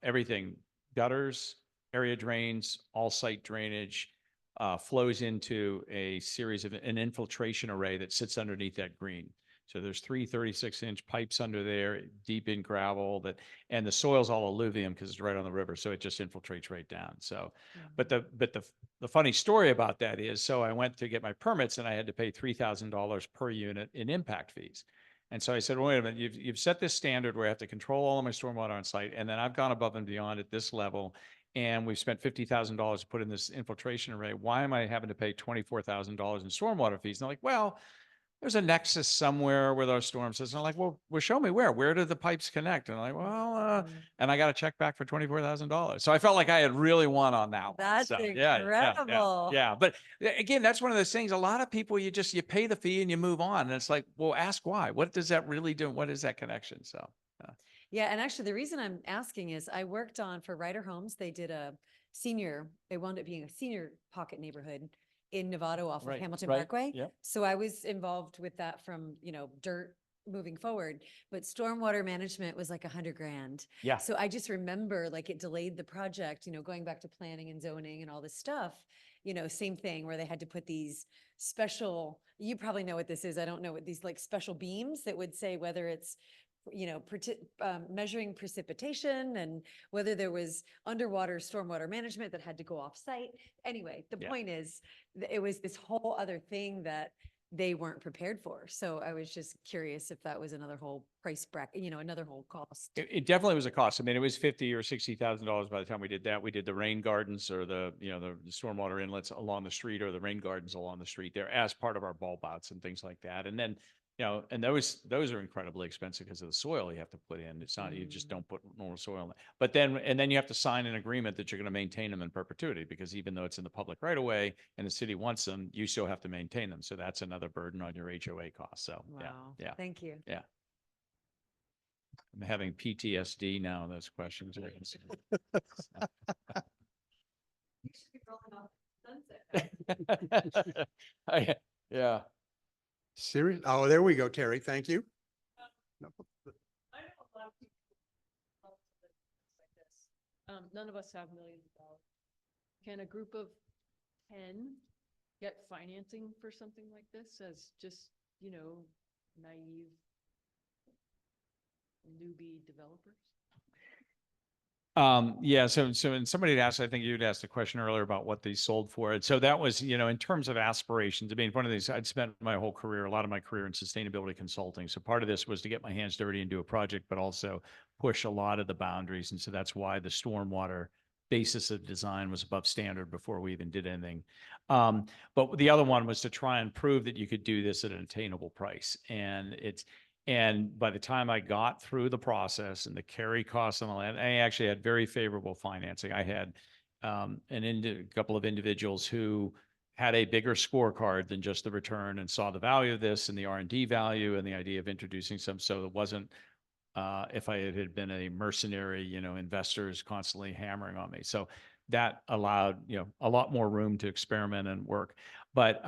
everything, gutters, area drains, all site drainage, flows into a series of an infiltration array that sits underneath that green. So there's 3 36-inch pipes under there, deep in gravel and the soil's all alluvium because it's right on the river. So it just infiltrates right down. So, but the funny story about that is, so I went to get my permits and I had to pay $3,000 per unit in impact fees. And so I said, well, wait a minute, you've set this standard where I have to control all of my stormwater on site. And then I've gone above and beyond at this level. And we've spent $50,000 to put in this infiltration array. Why am I having to pay $24,000 in stormwater fees? And they're like, well, there's a nexus somewhere with our storm system. I'm like, well, show me where do the pipes connect? And I'm like, well, and I got a check back for $24,000. So I felt like I had really won on that one. That's So, incredible. yeah. But again, that's one of those things. A lot of people, you pay the fee and you move on. And it's like, well, ask why. What does that really do? What is that connection? So. Yeah, and actually the reason I'm asking is I worked on for Ryder Homes, they did they wound up being a senior pocket neighborhood in Novato off of Right, Hamilton right, Parkway. yep. So I was involved with that from, you know, dirt moving forward, but stormwater management was like $100,000. Yeah. So I just remember like it delayed the project, you know, going back to planning and zoning and all this stuff, you know, same thing where they had to put these special, you probably know what this is. I don't know what these like special beams that would say whether it's, you know, measuring precipitation and whether there was underwater stormwater management that had to go off site. Anyway, the point is it was this whole other thing that they weren't prepared for. So I was just curious if that was another whole price bracket, you know, another whole cost. It definitely was a cost. I mean, it was $50,000 or $60,000 by the time we did that. We did the rain gardens or the stormwater inlets along the street or the rain gardens along the street there as part of our bulb outs and things like that. And then, you know, and those are incredibly expensive because of the soil you have to put in. It's not, you just don't put normal soil in there. But then you have to sign an agreement that you're going to maintain them in perpetuity because even though it's in the public right of way and the city wants them, you still have to maintain them. So that's another burden on your HOA costs. So, Wow. yeah. Thank you. Yeah. I'm having PTSD now, those questions. You should be rolling off Sunset. Yeah. Serious? Oh, there we go, Terry. Thank you. No. I know a lot of people love to live like this. None of us have millions of dollars. Can a group of 10 get financing for something like this as just, you know, naive newbie developers? Yeah, so and somebody had asked, I think you'd asked a question earlier about what they sold for it. So that was, in terms of aspirations, I mean, one of these, I'd spent my whole career, a lot of my career in sustainability consulting. So part of this was to get my hands dirty and do a project, but also push a lot of the boundaries. And so that's why the stormwater basis of design was above standard before we even did anything. But the other one was to try and prove that you could do this at an attainable price. And by the time I got through the process and the carry costs and all that, I actually had very favorable financing. I had a couple of individuals who had a bigger scorecard than just the return and saw the value of this and the R&D value and the idea of introducing some. So it wasn't, if I had been a mercenary, investors constantly hammering on me. So that allowed, a lot more room to experiment and work. But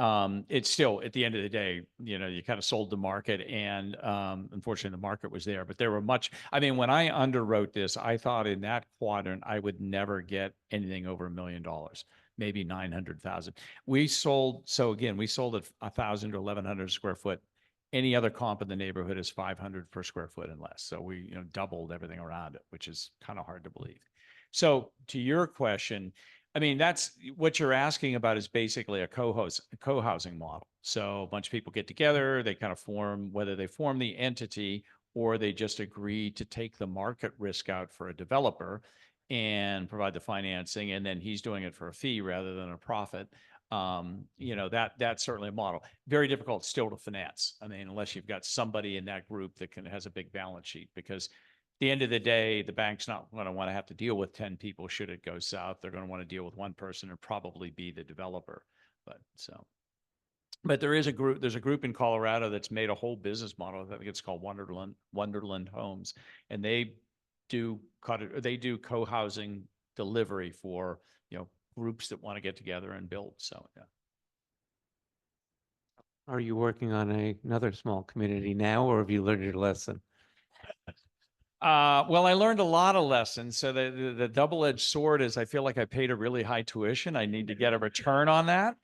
it's still, at the end of the day, you kind of sold the market, and unfortunately the market was there. But there were when I underwrote this, I thought in that quadrant I would never get anything over $1 million, maybe 900,000. We sold at 1,000 to 1,100 square foot. Any other comp in the neighborhood is 500 per square foot and less. So we, doubled everything around it, which is kind of hard to believe. So to your question, that's what you're asking about is basically a co-housing model. So a bunch of people get together, they kind of whether they form the entity or they just agree to take the market risk out for a developer and provide the financing, and then he's doing it for a fee rather than a profit. That's certainly a model. Very difficult still to finance. Unless you've got somebody in that group that has a big balance sheet, because the end of the day, the bank's not going to want to have to deal with 10 people should it go south. They're going to want to deal with one person and probably be the developer. But there's a group in Colorado that's made a whole business model. I think it's called Wonderland Homes, and they do co-housing delivery for, groups that want to get together and build. So, yeah. Are you working on another small community now, or have you learned your lesson? Well, I learned a lot of lessons. So the double-edged sword is I feel like I paid a really high tuition. I need to get a return on that.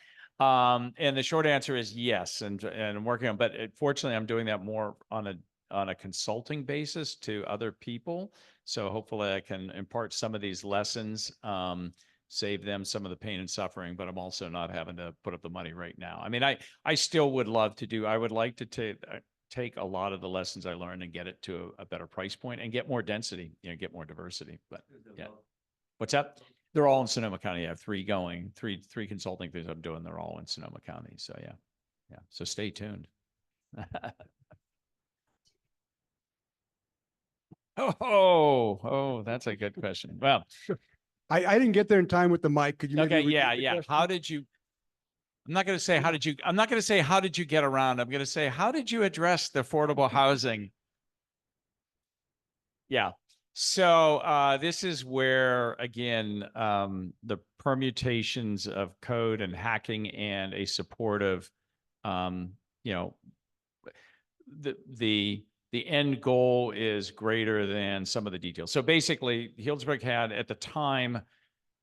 And the short answer is yes. And I'm working on, but fortunately I'm doing that more on a consulting basis to other people. So hopefully I can impart some of these lessons, save them some of the pain and suffering, but I'm also not having to put up the money right now. I still would love to I would like to take a lot of the lessons I learned and get it to a better price point and get more density, get more diversity. But yeah. What's that? They're all in Sonoma County. I have three consulting things I'm doing. They're all in Sonoma County. So yeah. Yeah. So stay tuned. Oh, that's a good question. Well, I didn't get there in time with the mic. Could you? Okay. maybe Yeah. repeat the Yeah. question? How did you I'm not going to say, how did you get around? I'm going to say, how did you address the affordable housing? Yeah. So this is where, again, the permutations of code and hacking and a supportive, the end goal is greater than some of the details. So basically, Healdsburg had, at the time,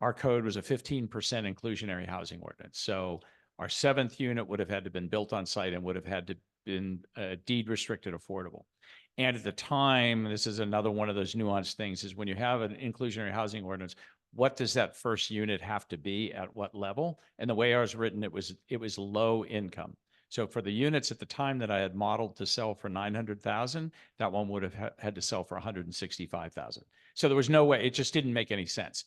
our code was a 15% inclusionary housing ordinance. So our 7th unit would have had to been built on site and would have had to been deed restricted affordable. And at the time, this is another one of those nuanced things, is when you have an inclusionary housing ordinance, what does that first unit have to be at what level? And the way ours was written, it was low income. So for the units at the time that I had modeled to sell for 900,000, that one would have had to sell for 165,000. So there was no way, it just didn't make any sense.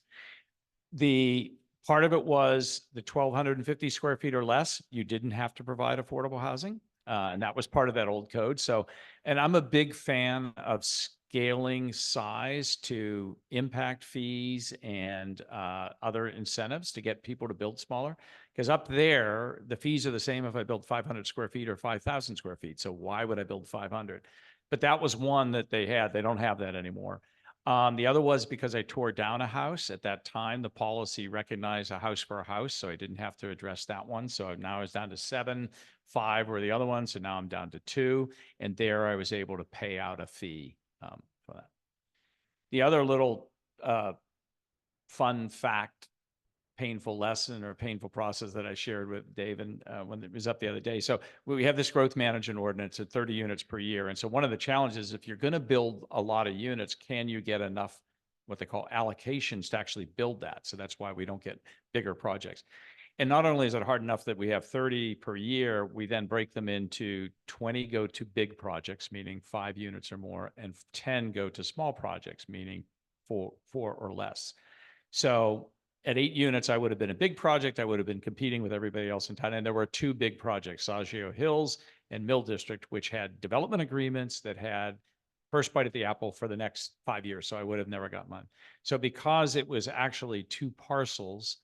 The part of it was the 1,250 square feet or less, you didn't have to provide affordable housing. And that was part of that old code. So, and I'm a big fan of scaling size to impact fees and other incentives to get people to build smaller. Because up there, the fees are the same if I build 500 square feet or 5,000 square feet. So why would I build 500? But that was one that they had. They don't have that anymore. The other was because I tore down a house. At that time, the policy recognized a house for a house, so I didn't have to address that one. So now I was down to 7, 5 were the other ones, so now I'm down to 2, and there I was able to pay out a fee for that. The other little fun fact, painful lesson or painful process that I shared with Dave and when it was up the other day. So we have this growth management ordinance at 30 units per year. And so one of the challenges, if you're going to build a lot of units, can you get enough what they call allocations to actually build that. So that's why we don't get bigger projects. And not only is it hard enough that we have 30 per year, we then break them into 20 go to big projects, meaning 5 units or more, and 10 go to small projects, meaning four or less. So at 8 units, I would have been a big project. I would have been competing with everybody else in town. And there were 2 big projects, Saggio Hills and Mill District, which had development agreements that had first bite at the apple for the next 5 years. So I would have never got mine. So because it was actually 2 parcels,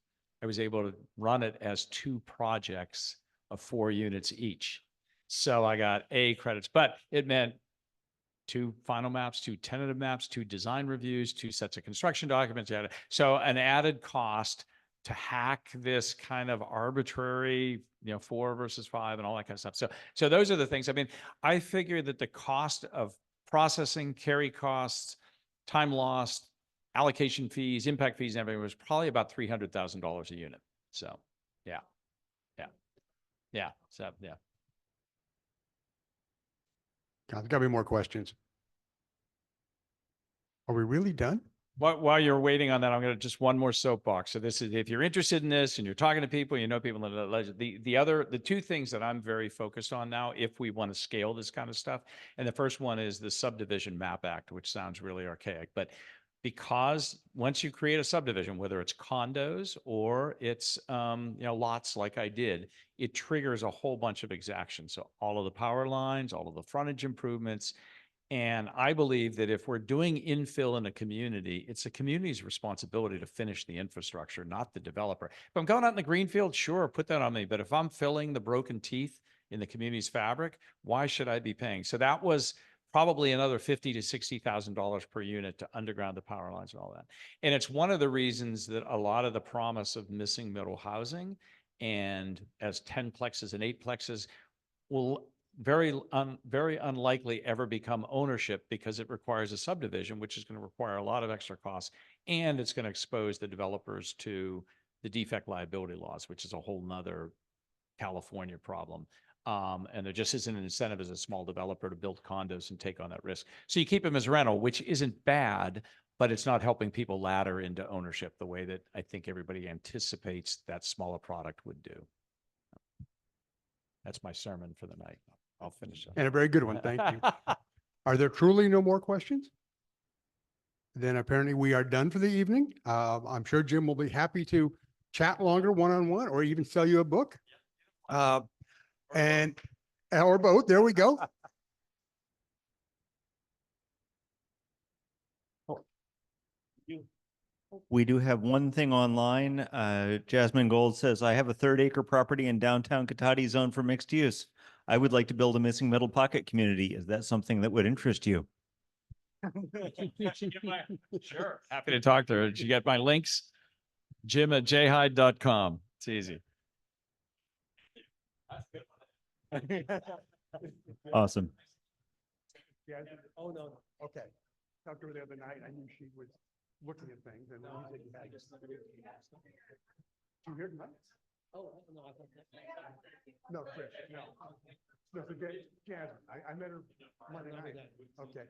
I was able to run it as 2 projects of 4 units each. So I got A credits, but it meant 2 final maps, 2 tentative maps, 2 design reviews, 2 sets of construction documents. So an added cost to hack this kind of arbitrary, 4 versus 5 and all that kind of stuff. So those are the things. I mean, I figure that the cost of processing, carry costs, time lost, allocation fees, impact fees, and everything was probably about $300,000 a unit. So, yeah. So, yeah. There's got to be more questions. Are we really done? While you're waiting on that, I'm going to just one more soapbox. So this is, if you're interested in this and you're talking to people, people, the 2 things that I'm very focused on now, if we want to scale this kind of stuff. And the first one is the Subdivision Map Act, which sounds really archaic, but because once you create a subdivision, whether it's condos or it's, lots like I did, it triggers a whole bunch of exactions. So all of the power lines, all of the frontage improvements. And I believe that if we're doing infill in a community, it's the community's responsibility to finish the infrastructure, not the developer. If I'm going out in the greenfield, sure, put that on me. But if I'm filling the broken teeth in the community's fabric, why should I be paying? So that was probably another $50,000 to $60,000 per unit to underground the power lines and all that. And it's one of the reasons that a lot of the promise of missing middle housing and as 10 plexes and 8 plexes will very unlikely ever become ownership, because it requires a subdivision, which is going to require a lot of extra costs, and it's going to expose the developers to the defect liability laws, which is a whole nother California problem. And there just isn't an incentive as a small developer to build condos and take on that risk. So you keep them as rental, which isn't bad, but it's not helping people ladder into ownership the way that I think everybody anticipates that smaller product would do. That's my sermon for the night. I'll finish up. And a very good one. Thank you. Are there truly no more questions? Then apparently we are done for the evening. I'm sure Jim will be happy to chat longer one-on-one or even sell you a book. Or both. There we go. We do have one thing online. Jasmine Gold says, I have a 3rd-acre property in downtown Katati zone for mixed use. I would like to build a missing middle pocket community. Is that something that would interest you? Sure. Happy to talk to her. Did you get my links? Jim@jheid.com. It's easy. Awesome. Yeah. Oh, no. Okay. Talked to her the other night. I knew she was looking at things and. Did you hear tonight? Oh, no, I thought that. No, Chris, no. No, so Jasmine, I met her Monday night. Okay.